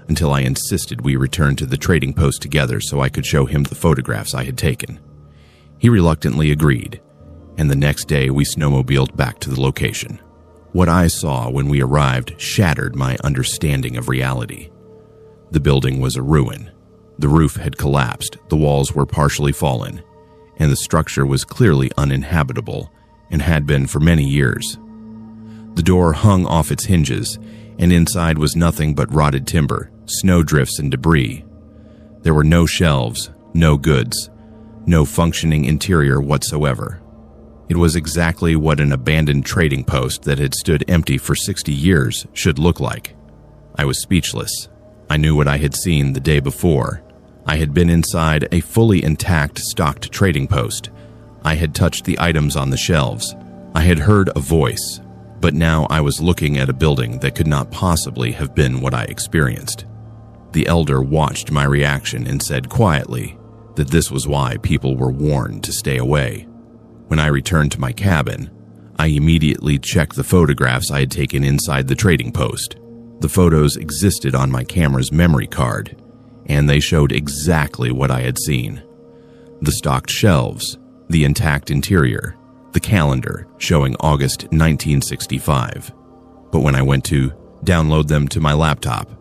until I insisted we return to the trading post together so I could show him the photographs I had taken. He reluctantly agreed, and the next day we snowmobiled back to the location. What I saw when we arrived shattered my understanding of reality. The building was a ruin. The roof had collapsed, the walls were partially fallen, and the structure was clearly uninhabitable and had been for many years. The door hung off its hinges, and inside was nothing but rotted timber, snowdrifts, and debris. There were no shelves, no goods, no functioning interior whatsoever. It was exactly what an abandoned trading post that had stood empty for 60 years should look like. I was speechless. I knew what I had seen the day before. I had been inside a fully intact, stocked trading post. I had touched the items on the shelves. I had heard a voice, but now I was looking at a building that could not possibly have been what I experienced. The elder watched my reaction and said quietly that this was why people were warned to stay away. When I returned to my cabin, I immediately checked the photographs I had taken inside the trading post. The photos existed on my camera's memory card, and they showed exactly what I had seen. The stocked shelves, the intact interior, the calendar showing August 1965. But when I went to download them to my laptop,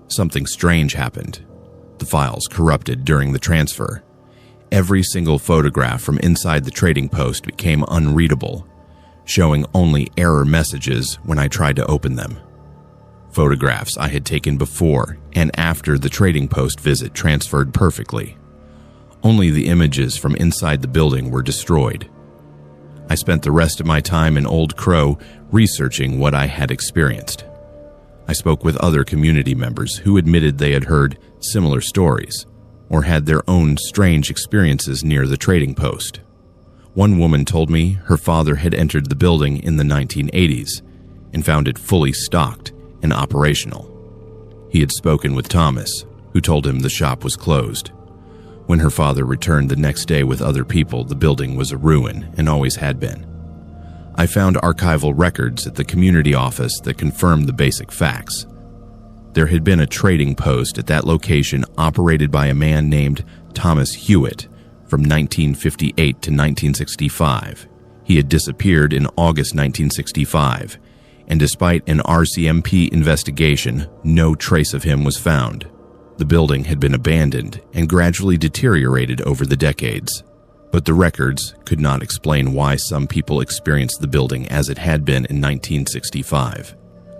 something strange happened. The files corrupted during the transfer. Every single photograph from inside the trading post became unreadable. showing only error messages when I tried to open them. Photographs I had taken before and after the trading post visit transferred perfectly. Only the images from inside the building were destroyed. I spent the rest of my time in Old Crow researching what I had experienced. I spoke with other community members who admitted they had heard similar stories or had their own strange experiences near the trading post. One woman told me her father had entered the building in the 1980s and found it fully stocked and operational. He had spoken with Thomas, who told him the shop was closed. When her father returned the next day with other people, the building was a ruin and always had been. I found archival records at the community office that confirmed the basic facts. There had been a trading post at that location operated by a man named Thomas Hewitt from 1958 to 1965. He had disappeared in August 1965, and despite an RCMP investigation, no trace of him was found. The building had been abandoned and gradually deteriorated over the decades, but the records could not explain why some people experienced the building as it had been in 1965.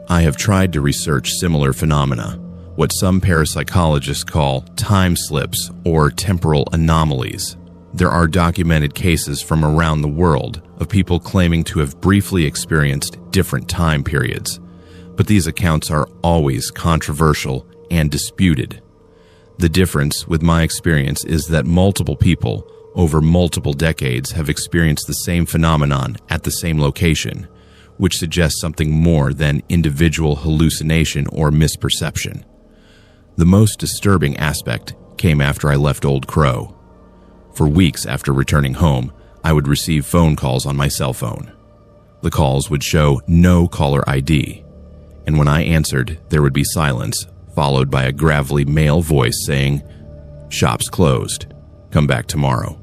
I have tried to research similar phenomena, what some parapsychologists call time slips or temporal anomalies. There are documented cases from around the world of people claiming to have briefly experienced different time periods, but these accounts are always controversial and disputed. The difference with my experience is that multiple people over multiple decades have experienced the same phenomenon at the same location, which suggests something more than individual hallucination or misperception. The most disturbing aspect came after I left Old Crow. For weeks after returning home, I would receive phone calls on my cell phone. The calls would show no caller ID, and when I answered, there would be silence, followed by a gravelly male voice saying, "Shop's closed. Come back tomorrow."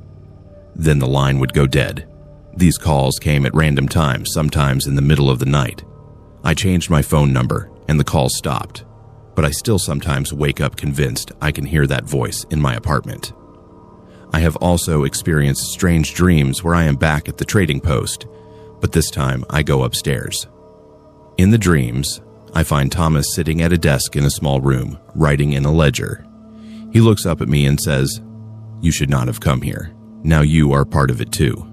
Then the line would go dead. These calls came at random times, sometimes in the middle of the night. I changed my phone number, and the calls stopped, but I still sometimes wake up convinced I can hear that voice in my apartment. I have also experienced strange dreams where I am back at the trading post, but this time I go upstairs. In the dreams, I find Thomas sitting at a desk in a small room, writing in a ledger. He looks up at me and says, "You should not have come here. Now you are part of it too."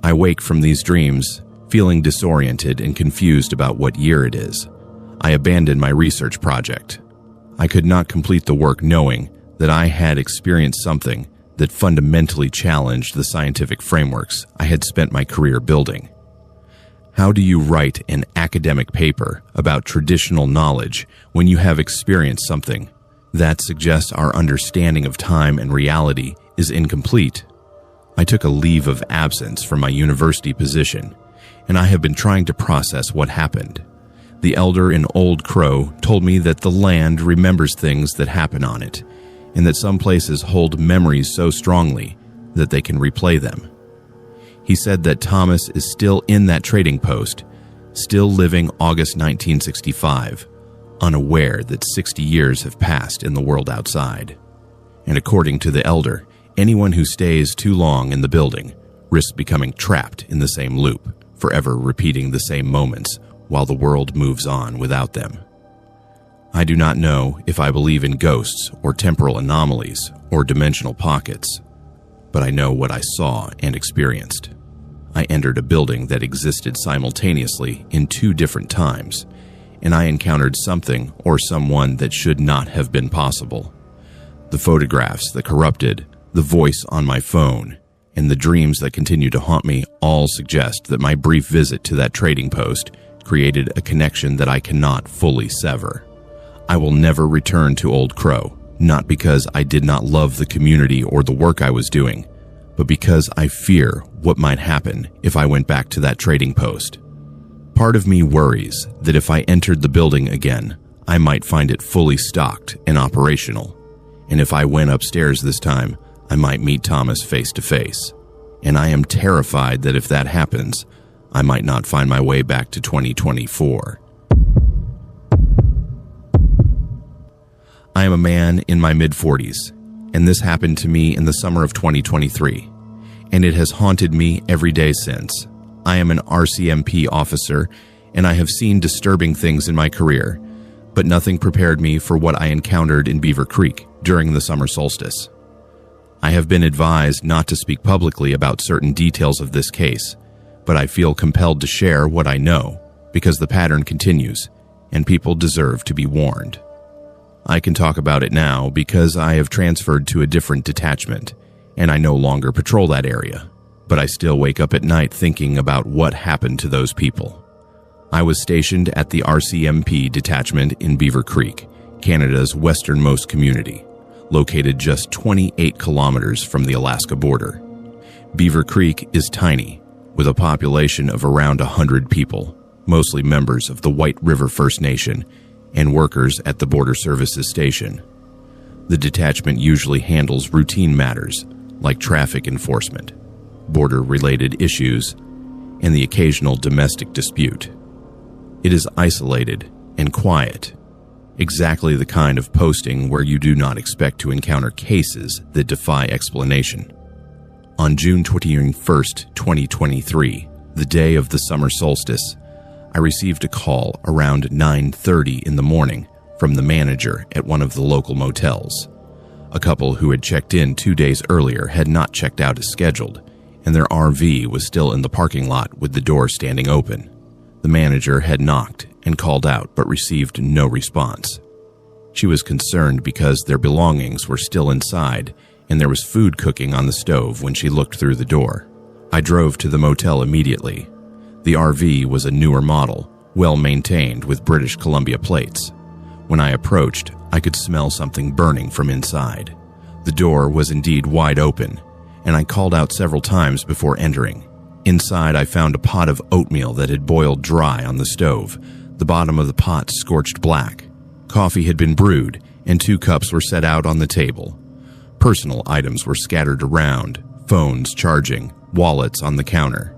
I wake from these dreams, feeling disoriented and confused about what year it is. I abandon my research project. I could not complete the work knowing that I had experienced something that fundamentally challenged the scientific frameworks I had spent my career building. How do you write an academic paper about traditional knowledge when you have experienced something that suggests our understanding of time and reality is incomplete? I took a leave of absence from my university position, and I have been trying to process what happened. The elder in Old Crow told me that the land remembers things that happen on it, and that some places hold memories so strongly that they can replay them. He said that Thomas is still in that trading post, still living August 1965, unaware that 60 years have passed in the world outside. And according to the elder, anyone who stays too long in the building risks becoming trapped in the same loop, forever repeating the same moments while the world moves on without them. I do not know if I believe in ghosts or temporal anomalies or dimensional pockets, but I know what I saw and experienced. I entered a building that existed simultaneously in two different times, and I encountered something or someone that should not have been possible. The photographs that corrupted, the voice on my phone, and the dreams that continue to haunt me all suggest that my brief visit to that trading post created a connection that I cannot fully sever. I will never return to Old Crow, not because I did not love the community or the work I was doing, but because I fear what might happen if I went back to that trading post. Part of me worries that if I entered the building again, I might find it fully stocked and operational, and if I went upstairs this time, I might meet Thomas face to face. And I am terrified that if that happens, I might not find my way back to 2024. I am a man in my mid-40s, and this happened to me in the summer of 2023, and it has haunted me every day since. I am an RCMP officer, and I have seen disturbing things in my career, but nothing prepared me for what I encountered in Beaver Creek during the summer solstice. I have been advised not to speak publicly about certain details of this case, but I feel compelled to share what I know because the pattern continues, and people deserve to be warned. I can talk about it now because I have transferred to a different detachment, and I no longer patrol that area, but I still wake up at night thinking about what happened to those people. I was stationed at the RCMP detachment in Beaver Creek, Canada's westernmost community, located just 28 kilometers from the Alaska border. Beaver Creek is tiny, with a population of around 100 people, mostly members of the White River First Nation and workers at the Border Services Station. The detachment usually handles routine matters like traffic enforcement, border-related issues, and the occasional domestic dispute. It is isolated and quiet, exactly the kind of posting where you do not expect to encounter cases that defy explanation. On June 21st, 2023, the day of the summer solstice, I received a call around 9:30 in the morning from the manager at one of the local motels. A couple who had checked in 2 days earlier had not checked out as scheduled, and their RV was still in the parking lot with the door standing open. The manager had knocked and called out but received no response. She was concerned because their belongings were still inside and there was food cooking on the stove when she looked through the door. I drove to the motel immediately. The RV was a newer model, well maintained with British Columbia plates. When I approached, I could smell something burning from inside. The door was indeed wide open, and I called out several times before entering. Inside, I found a pot of oatmeal that had boiled dry on the stove, the bottom of the pot scorched black. Coffee had been brewed, and 2 cups were set out on the table. Personal items were scattered around, phones charging, wallets on the counter.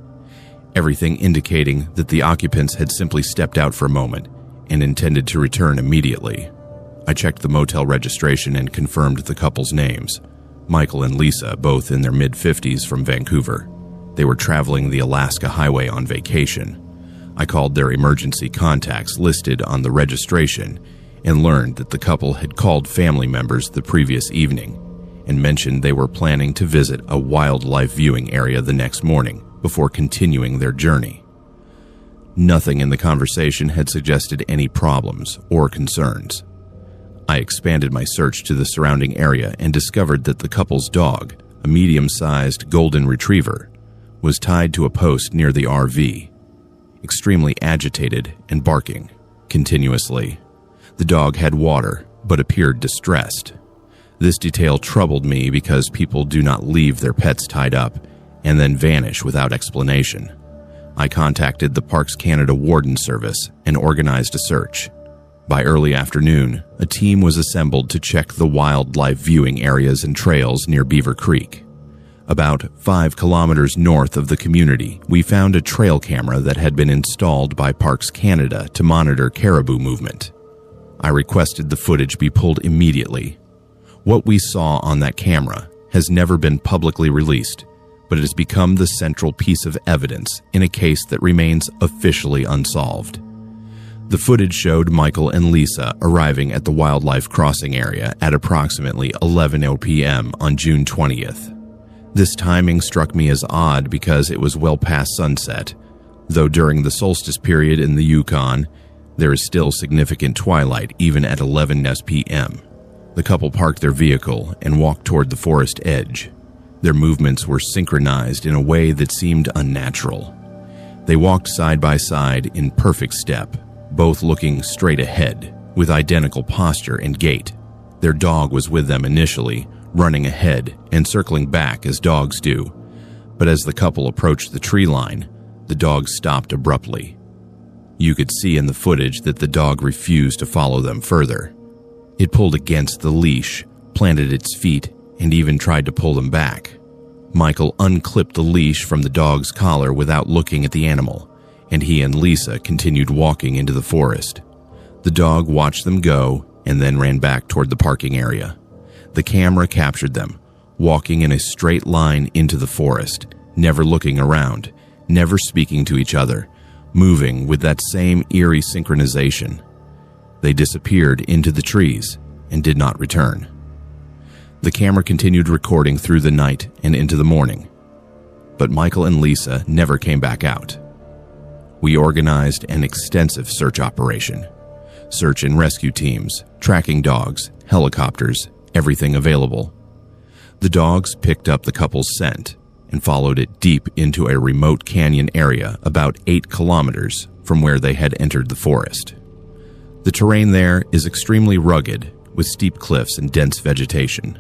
Everything indicating that the occupants had simply stepped out for a moment and intended to return immediately. I checked the motel registration and confirmed the couple's names. Michael and Lisa, both in their mid-50s from Vancouver. They were traveling the Alaska Highway on vacation. I called their emergency contacts listed on the registration and learned that the couple had called family members the previous evening and mentioned they were planning to visit a wildlife viewing area the next morning before continuing their journey. Nothing in the conversation had suggested any problems or concerns. I expanded my search to the surrounding area and discovered that the couple's dog, a medium-sized golden retriever, was tied to a post near the RV, extremely agitated and barking continuously. The dog had water, but appeared distressed. This detail troubled me because people do not leave their pets tied up and then vanish without explanation. I contacted the Parks Canada Warden Service and organized a search. By early afternoon, a team was assembled to check the wildlife viewing areas and trails near Beaver Creek. About 5 kilometers north of the community, we found a trail camera that had been installed by Parks Canada to monitor caribou movement. I requested the footage be pulled immediately. What we saw on that camera has never been publicly released, but it has become the central piece of evidence in a case that remains officially unsolved. The footage showed Michael and Lisa arriving at the wildlife crossing area at approximately 11:00 p.m. on June 20th. This timing struck me as odd because it was well past sunset, though during the solstice period in the Yukon, there is still significant twilight even at 11:00 p.m. The couple parked their vehicle and walked toward the forest edge. Their movements were synchronized in a way that seemed unnatural. They walked side by side in perfect step, both looking straight ahead, with identical posture and gait. Their dog was with them initially, running ahead and circling back as dogs do. But as the couple approached the tree line, the dog stopped abruptly. You could see in the footage that the dog refused to follow them further. It pulled against the leash, planted its feet, and even tried to pull them back. Michael unclipped the leash from the dog's collar without looking at the animal, and he and Lisa continued walking into the forest. The dog watched them go and then ran back toward the parking area. The camera captured them, walking in a straight line into the forest, never looking around, never speaking to each other, moving with that same eerie synchronization. They disappeared into the trees and did not return. The camera continued recording through the night and into the morning, but Michael and Lisa never came back out. We organized an extensive search operation. Search and rescue teams, tracking dogs, helicopters, everything available. The dogs picked up the couple's scent and followed it deep into a remote canyon area about 8 kilometers from where they had entered the forest. The terrain there is extremely rugged, with steep cliffs and dense vegetation.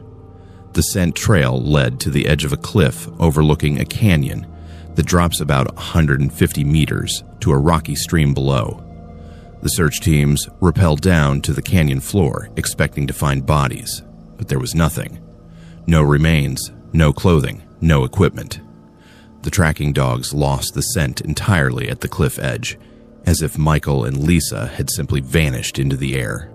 The scent trail led to the edge of a cliff overlooking a canyon that drops about 150 meters to a rocky stream below. The search teams rappelled down to the canyon floor, expecting to find bodies, but there was nothing. No remains, no clothing, no equipment. The tracking dogs lost the scent entirely at the cliff edge, as if Michael and Lisa had simply vanished into the air.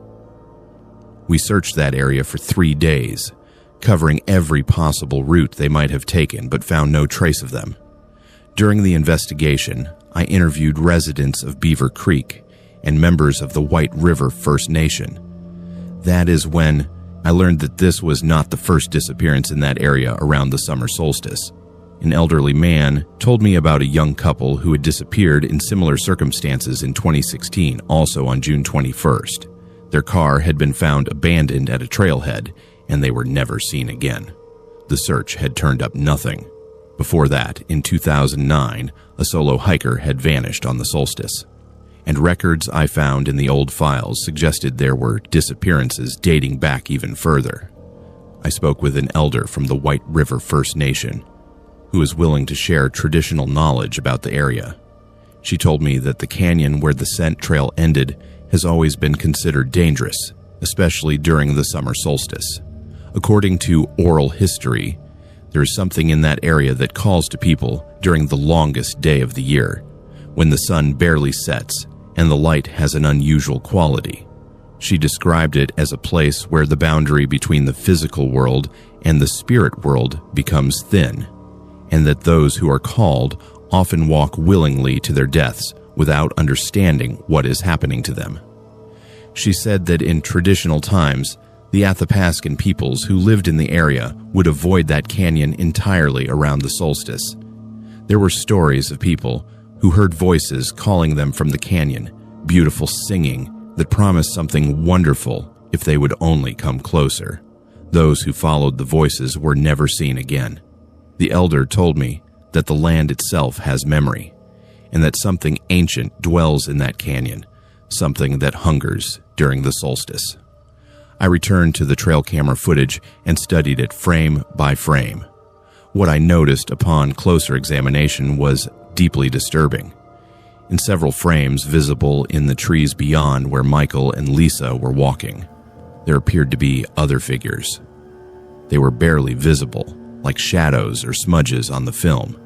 We searched that area for 3 days, covering every possible route they might have taken, but found no trace of them. During the investigation, I interviewed residents of Beaver Creek and members of the White River First Nation. That is when I learned that this was not the first disappearance in that area around the summer solstice. An elderly man told me about a young couple who had disappeared in similar circumstances in 2016, also on June 21st. Their car had been found abandoned at a trailhead, and they were never seen again. The search had turned up nothing. Before that, in 2009, a solo hiker had vanished on the solstice, and records I found in the old files suggested there were disappearances dating back even further. I spoke with an elder from the White River First Nation, who was willing to share traditional knowledge about the area. She told me that the canyon where the scent trail ended has always been considered dangerous, especially during the summer solstice. According to oral history, there is something in that area that calls to people during the longest day of the year, when the sun barely sets and the light has an unusual quality. She described it as a place where the boundary between the physical world and the spirit world becomes thin, and that those who are called often walk willingly to their deaths without understanding what is happening to them. She said that in traditional times, the Athapascan peoples who lived in the area would avoid that canyon entirely around the solstice. There were stories of people who heard voices calling them from the canyon, beautiful singing that promised something wonderful if they would only come closer. Those who followed the voices were never seen again. The elder told me that the land itself has memory, and that something ancient dwells in that canyon, something that hungers during the solstice. I returned to the trail camera footage and studied it frame by frame. What I noticed upon closer examination was deeply disturbing. In several frames visible in the trees beyond where Michael and Lisa were walking, there appeared to be other figures. They were barely visible, like shadows or smudges on the film,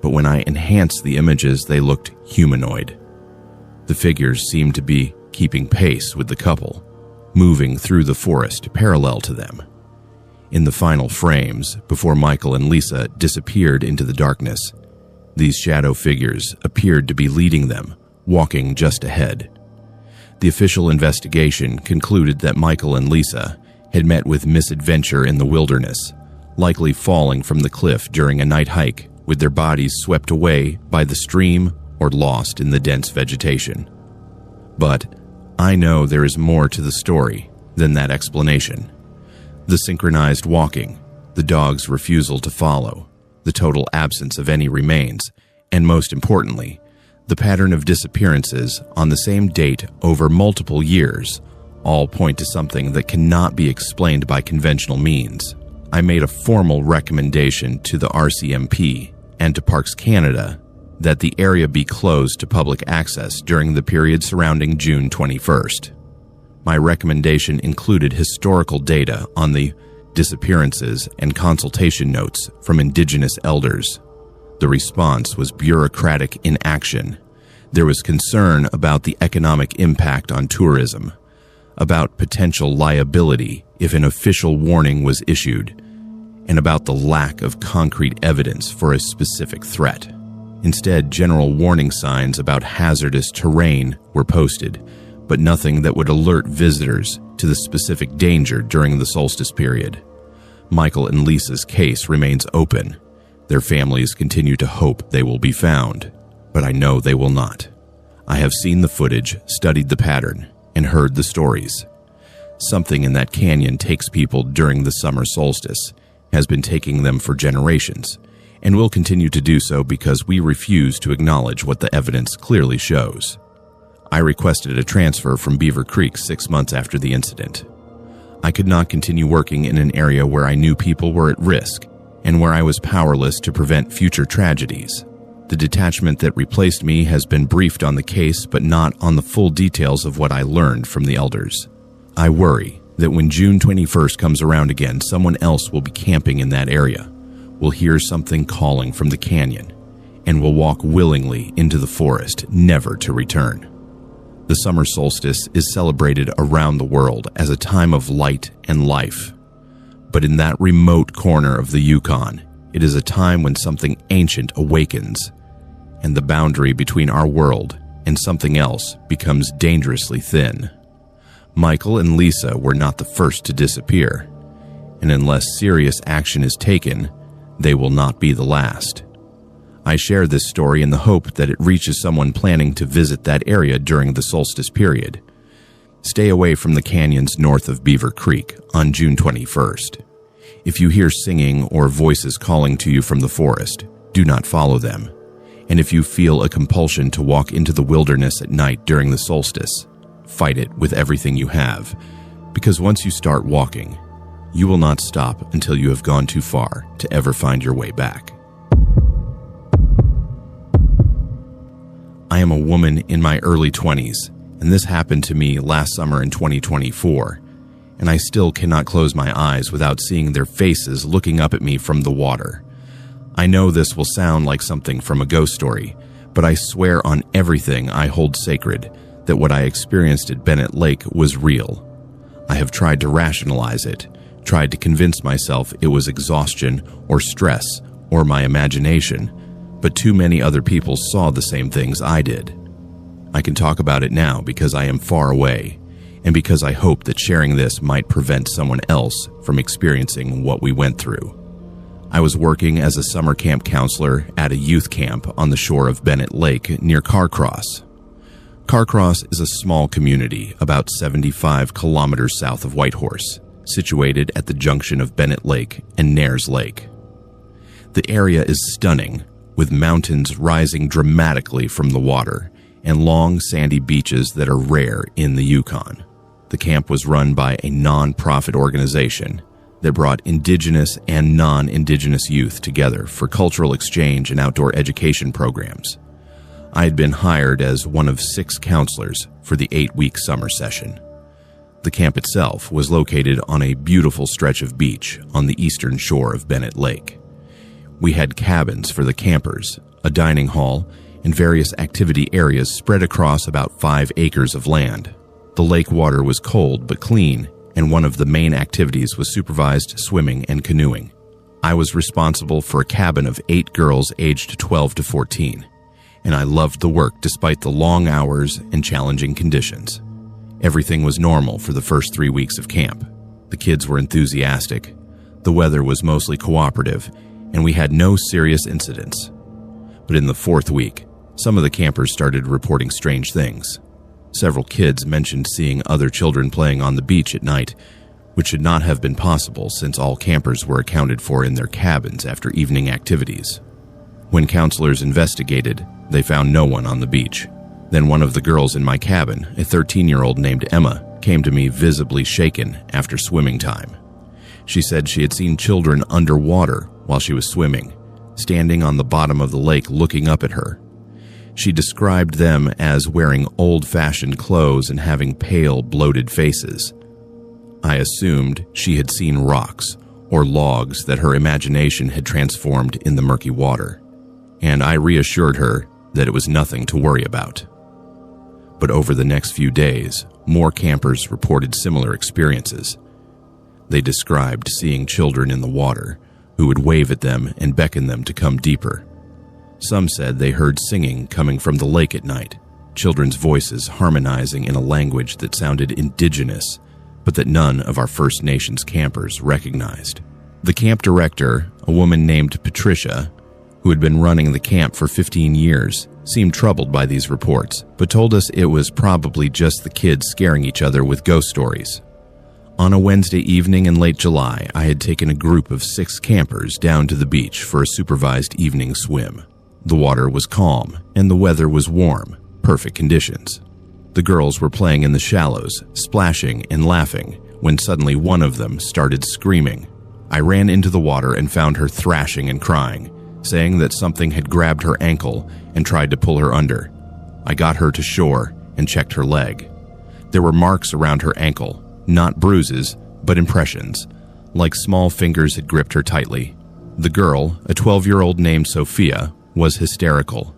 but when I enhanced the images, they looked humanoid. The figures seemed to be keeping pace with the couple, moving through the forest parallel to them. In the final frames, before Michael and Lisa disappeared into the darkness, these shadow figures appeared to be leading them, walking just ahead. The official investigation concluded that Michael and Lisa had met with misadventure in the wilderness, likely falling from the cliff during a night hike with their bodies swept away by the stream or lost in the dense vegetation. But I know there is more to the story than that explanation. The synchronized walking, the dog's refusal to follow, the total absence of any remains, and most importantly, the pattern of disappearances on the same date over multiple years, all point to something that cannot be explained by conventional means. I made a formal recommendation to the RCMP and to Parks Canada that the area be closed to public access during the period surrounding June 21st. My recommendation included historical data on the disappearances and consultation notes from Indigenous elders. The response was bureaucratic inaction. There was concern about the economic impact on tourism, about potential liability if an official warning was issued, and about the lack of concrete evidence for a specific threat. Instead, general warning signs about hazardous terrain were posted, but nothing that would alert visitors to the specific danger during the solstice period. Michael and Lisa's case remains open. Their families continue to hope they will be found, but I know they will not. I have seen the footage, studied the pattern, and heard the stories. Something in that canyon takes people during the summer solstice, has been taking them for generations, and will continue to do so because we refuse to acknowledge what the evidence clearly shows. I requested a transfer from Beaver Creek 6 months after the incident. I could not continue working in an area where I knew people were at risk and where I was powerless to prevent future tragedies. The detachment that replaced me has been briefed on the case but not on the full details of what I learned from the elders. I worry that when June 21st comes around again, someone else will be camping in that area, will hear something calling from the canyon, and will walk willingly into the forest, never to return. The summer solstice is celebrated around the world as a time of light and life. But in that remote corner of the Yukon, it is a time when something ancient awakens, and the boundary between our world and something else becomes dangerously thin. Michael and Lisa were not the first to disappear, and unless serious action is taken, they will not be the last. I share this story in the hope that it reaches someone planning to visit that area during the solstice period. Stay away from the canyons north of Beaver Creek on June 21st. If you hear singing or voices calling to you from the forest, do not follow them. And if you feel a compulsion to walk into the wilderness at night during the solstice, fight it with everything you have, because once you start walking, you will not stop until you have gone too far to ever find your way back. I am a woman in my early 20s, and this happened to me last summer in 2024, and I still cannot close my eyes without seeing their faces looking up at me from the water. I know this will sound like something from a ghost story, but I swear on everything I hold sacred that what I experienced at Bennett Lake was real. I have tried to rationalize it, tried to convince myself it was exhaustion or stress or my imagination, but too many other people saw the same things I did. I can talk about it now because I am far away, and because I hope that sharing this might prevent someone else from experiencing what we went through. I was working as a summer camp counselor at a youth camp on the shore of Bennett Lake near Carcross. Carcross is a small community about 75 kilometers south of Whitehorse, situated at the junction of Bennett Lake and Nares Lake. The area is stunning, with mountains rising dramatically from the water and long sandy beaches that are rare in the Yukon. The camp was run by a non-profit organization that brought Indigenous and non-Indigenous youth together for cultural exchange and outdoor education programs. I had been hired as one of 6 counselors for the 8-week summer session. The camp itself was located on a beautiful stretch of beach on the eastern shore of Bennett Lake. We had cabins for the campers, a dining hall, and various activity areas spread across about 5 acres of land. The lake water was cold but clean, and one of the main activities was supervised swimming and canoeing. I was responsible for a cabin of 8 girls aged 12 to 14, and I loved the work despite the long hours and challenging conditions. Everything was normal for the first 3 weeks of camp. The kids were enthusiastic, the weather was mostly cooperative, and we had no serious incidents. But in the 4th week, some of the campers started reporting strange things. Several kids mentioned seeing other children playing on the beach at night, which should not have been possible since all campers were accounted for in their cabins after evening activities. When counselors investigated, they found no one on the beach. Then one of the girls in my cabin, a 13-year-old named Emma, came to me visibly shaken after swimming time. She said she had seen children underwater while she was swimming, standing on the bottom of the lake looking up at her. She described them as wearing old-fashioned clothes and having pale, bloated faces. I assumed she had seen rocks or logs that her imagination had transformed in the murky water, and I reassured her that it was nothing to worry about. But over the next few days, more campers reported similar experiences. They described seeing children in the water who would wave at them and beckon them to come deeper. Some said they heard singing coming from the lake at night, children's voices harmonizing in a language that sounded indigenous, but that none of our First Nations campers recognized. The camp director, a woman named Patricia, who had been running the camp for 15 years, seemed troubled by these reports, but told us it was probably just the kids scaring each other with ghost stories. On a Wednesday evening in late July, I had taken a group of 6 campers down to the beach for a supervised evening swim. The water was calm, and the weather was warm, perfect conditions. The girls were playing in the shallows, splashing and laughing, when suddenly one of them started screaming. I ran into the water and found her thrashing and crying, saying that something had grabbed her ankle and tried to pull her under. I got her to shore and checked her leg. There were marks around her ankle, not bruises, but impressions, like small fingers had gripped her tightly. The girl, a 12-year-old named Sophia, was hysterical.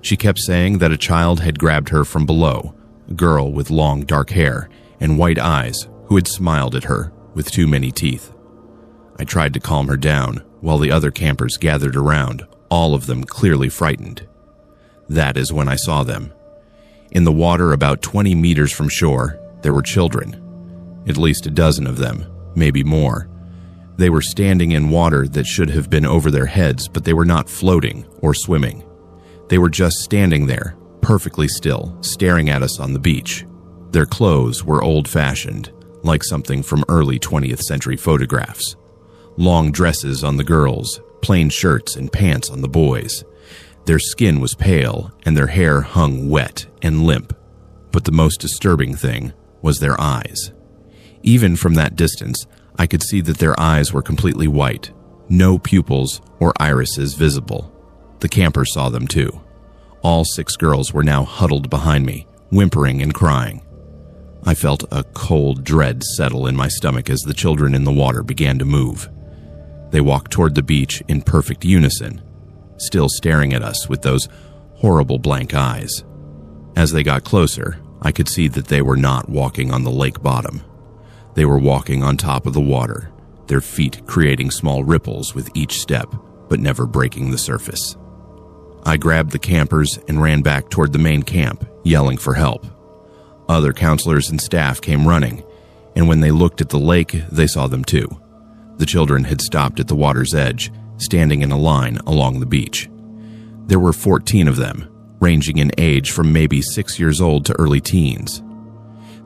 She kept saying that a child had grabbed her from below, a girl with long dark hair and white eyes who had smiled at her with too many teeth. I tried to calm her down while the other campers gathered around, all of them clearly frightened. That is when I saw them. In the water about 20 meters from shore, there were children. At least a dozen of them, maybe more. They were standing in water that should have been over their heads, but they were not floating or swimming. They were just standing there, perfectly still, staring at us on the beach. Their clothes were old-fashioned, like something from early 20th century photographs. Long dresses on the girls, plain shirts and pants on the boys. Their skin was pale, and their hair hung wet and limp. But the most disturbing thing was their eyes. Even from that distance, I could see that their eyes were completely white, no pupils or irises visible. The campers saw them too. All 6 girls were now huddled behind me, whimpering and crying. I felt a cold dread settle in my stomach as the children in the water began to move. They walked toward the beach in perfect unison, still staring at us with those horrible blank eyes. As they got closer, I could see that they were not walking on the lake bottom. They were walking on top of the water, their feet creating small ripples with each step, but never breaking the surface. I grabbed the campers and ran back toward the main camp, yelling for help. Other counselors and staff came running, and when they looked at the lake, they saw them too. The children had stopped at the water's edge, standing in a line along the beach. There were 14 of them, ranging in age from maybe 6 years old to early teens.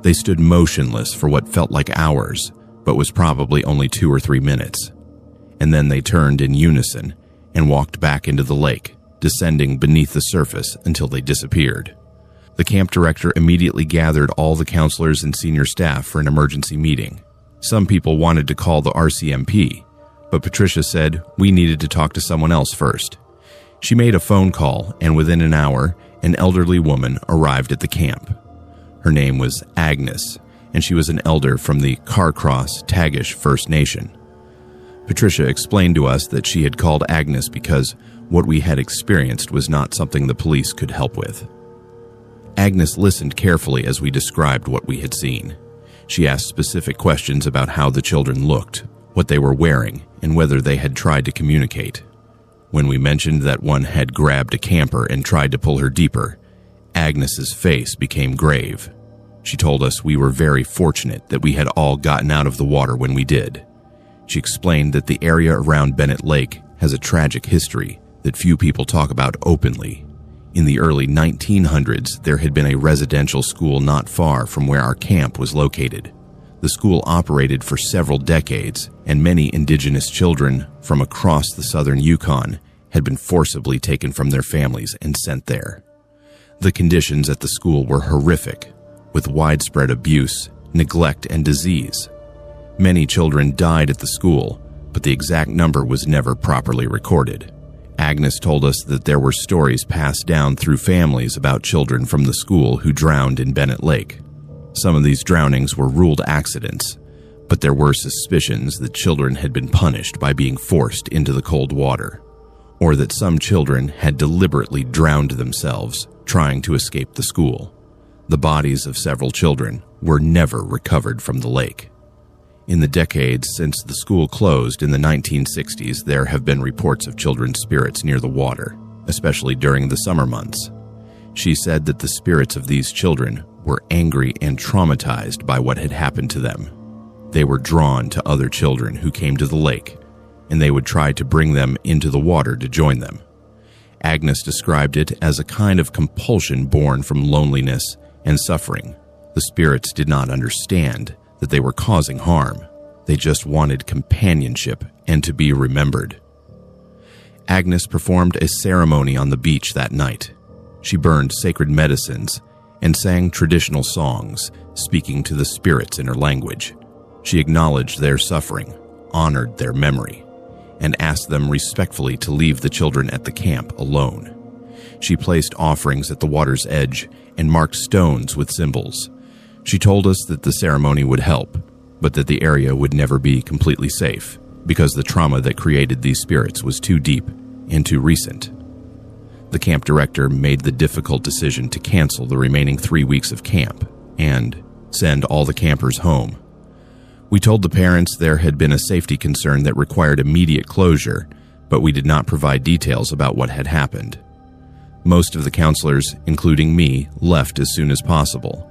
They stood motionless for what felt like hours, but was probably only 2 or 3 minutes. And then they turned in unison and walked back into the lake, descending beneath the surface until they disappeared. The camp director immediately gathered all the counselors and senior staff for an emergency meeting. Some people wanted to call the RCMP, but Patricia said we needed to talk to someone else first. She made a phone call, and within an hour, an elderly woman arrived at the camp. Her name was Agnes, and she was an elder from the Carcross Tagish First Nation. Patricia explained to us that she had called Agnes because what we had experienced was not something the police could help with. Agnes listened carefully as we described what we had seen. She asked specific questions about how the children looked, what they were wearing, and whether they had tried to communicate. When we mentioned that one had grabbed a camper and tried to pull her deeper, Agnes's face became grave. She told us we were very fortunate that we had all gotten out of the water when we did. She explained that the area around Bennett Lake has a tragic history that few people talk about openly. In the early 1900s, there had been a residential school not far from where our camp was located. The school operated for several decades, and many indigenous children from across the southern Yukon had been forcibly taken from their families and sent there. The conditions at the school were horrific, with widespread abuse, neglect, and disease. Many children died at the school, but the exact number was never properly recorded. Agnes told us that there were stories passed down through families about children from the school who drowned in Bennett Lake. Some of these drownings were ruled accidents, but there were suspicions that children had been punished by being forced into the cold water, or that some children had deliberately drowned themselves trying to escape the school. The bodies of several children were never recovered from the lake. In the decades since the school closed in the 1960s, there have been reports of children's spirits near the water. especially during the summer months. She said that the spirits of these children were angry and traumatized by what had happened to them. They were drawn to other children who came to the lake, and they would try to bring them into the water to join them. Agnes described it as a kind of compulsion born from loneliness and suffering. The spirits did not understand that they were causing harm. They just wanted companionship and to be remembered. Agnes performed a ceremony on the beach that night. She burned sacred medicines and sang traditional songs, speaking to the spirits in her language. She acknowledged their suffering, honored their memory, and asked them respectfully to leave the children at the camp alone. She placed offerings at the water's edge and marked stones with symbols. She told us that the ceremony would help, but that the area would never be completely safe because the trauma that created these spirits was too deep and too recent. The camp director made the difficult decision to cancel the remaining 3 weeks of camp and send all the campers home. We told the parents there had been a safety concern that required immediate closure, but we did not provide details about what had happened. Most of the counselors, including me, left as soon as possible.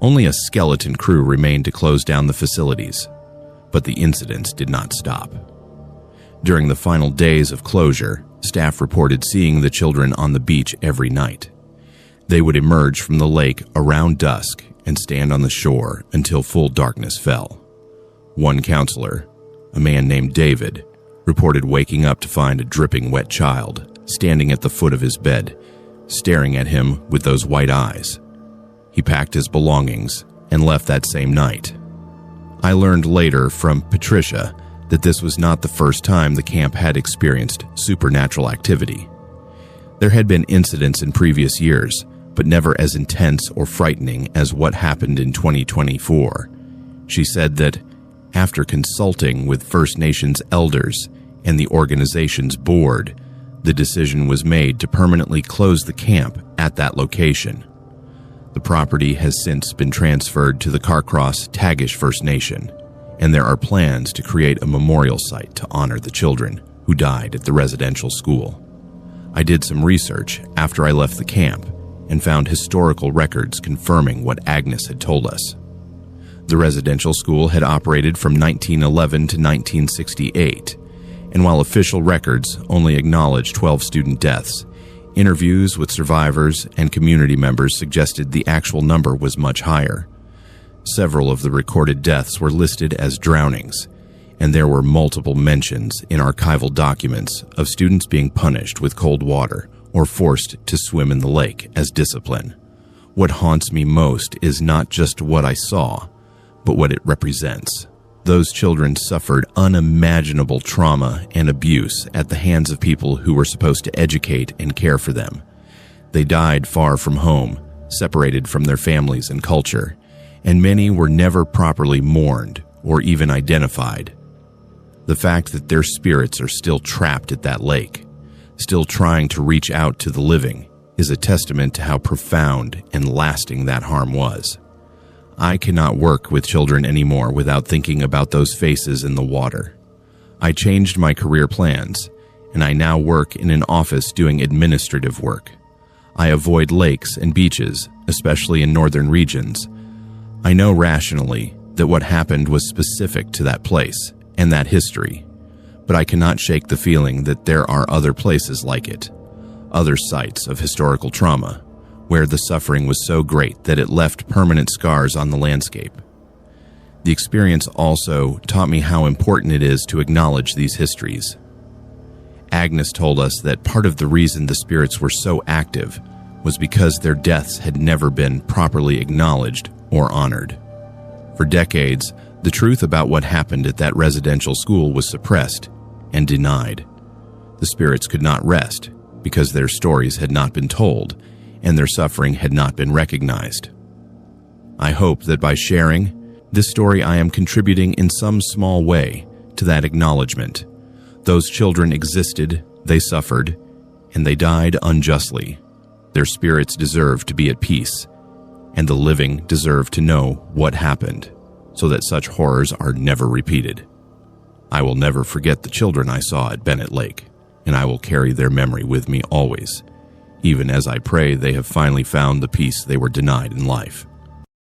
Only a skeleton crew remained to close down the facilities, but the incidents did not stop. During the final days of closure, staff reported seeing the children on the beach every night. They would emerge from the lake around dusk and stand on the shore until full darkness fell. One counselor, a man named David, reported waking up to find a dripping wet child standing at the foot of his bed, staring at him with those white eyes. He packed his belongings and left that same night. I learned later from Patricia that this was not the first time the camp had experienced supernatural activity. There had been incidents in previous years, but never as intense or frightening as what happened in 2024. She said that after consulting with First Nations elders and the organization's board, the decision was made to permanently close the camp at that location. The property has since been transferred to the Carcross Tagish First Nation, and there are plans to create a memorial site to honor the children who died at the residential school. I did some research after I left the camp and found historical records confirming what Agnes had told us. The residential school had operated from 1911 to 1968, and while official records only acknowledge 12 student deaths, interviews with survivors and community members suggested the actual number was much higher. Several of the recorded deaths were listed as drownings, and there were multiple mentions in archival documents of students being punished with cold water or forced to swim in the lake as discipline. What haunts me most is not just what I saw, but what it represents. Those children suffered unimaginable trauma and abuse at the hands of people who were supposed to educate and care for them. They died far from home, separated from their families and culture, and many were never properly mourned or even identified. The fact that their spirits are still trapped at that lake, still trying to reach out to the living, is a testament to how profound and lasting that harm was. I cannot work with children anymore without thinking about those faces in the water. I changed my career plans, and I now work in an office doing administrative work. I avoid lakes and beaches, especially in northern regions. I know rationally that what happened was specific to that place and that history, but I cannot shake the feeling that there are other places like it, other sites of historical trauma, where the suffering was so great that it left permanent scars on the landscape. The experience also taught me how important it is to acknowledge these histories. Agnes told us that part of the reason the spirits were so active was because their deaths had never been properly acknowledged or honored. For decades, the truth about what happened at that residential school was suppressed and denied. The spirits could not rest because their stories had not been told and their suffering had not been recognized. I hope that by sharing this story, I am contributing in some small way to that acknowledgement. Those children existed, they suffered, and they died unjustly. Their spirits deserve to be at peace, and the living deserve to know what happened, so that such horrors are never repeated. I will never forget the children I saw at Bennett Lake, and I will carry their memory with me always, even as I pray they have finally found the peace they were denied in life.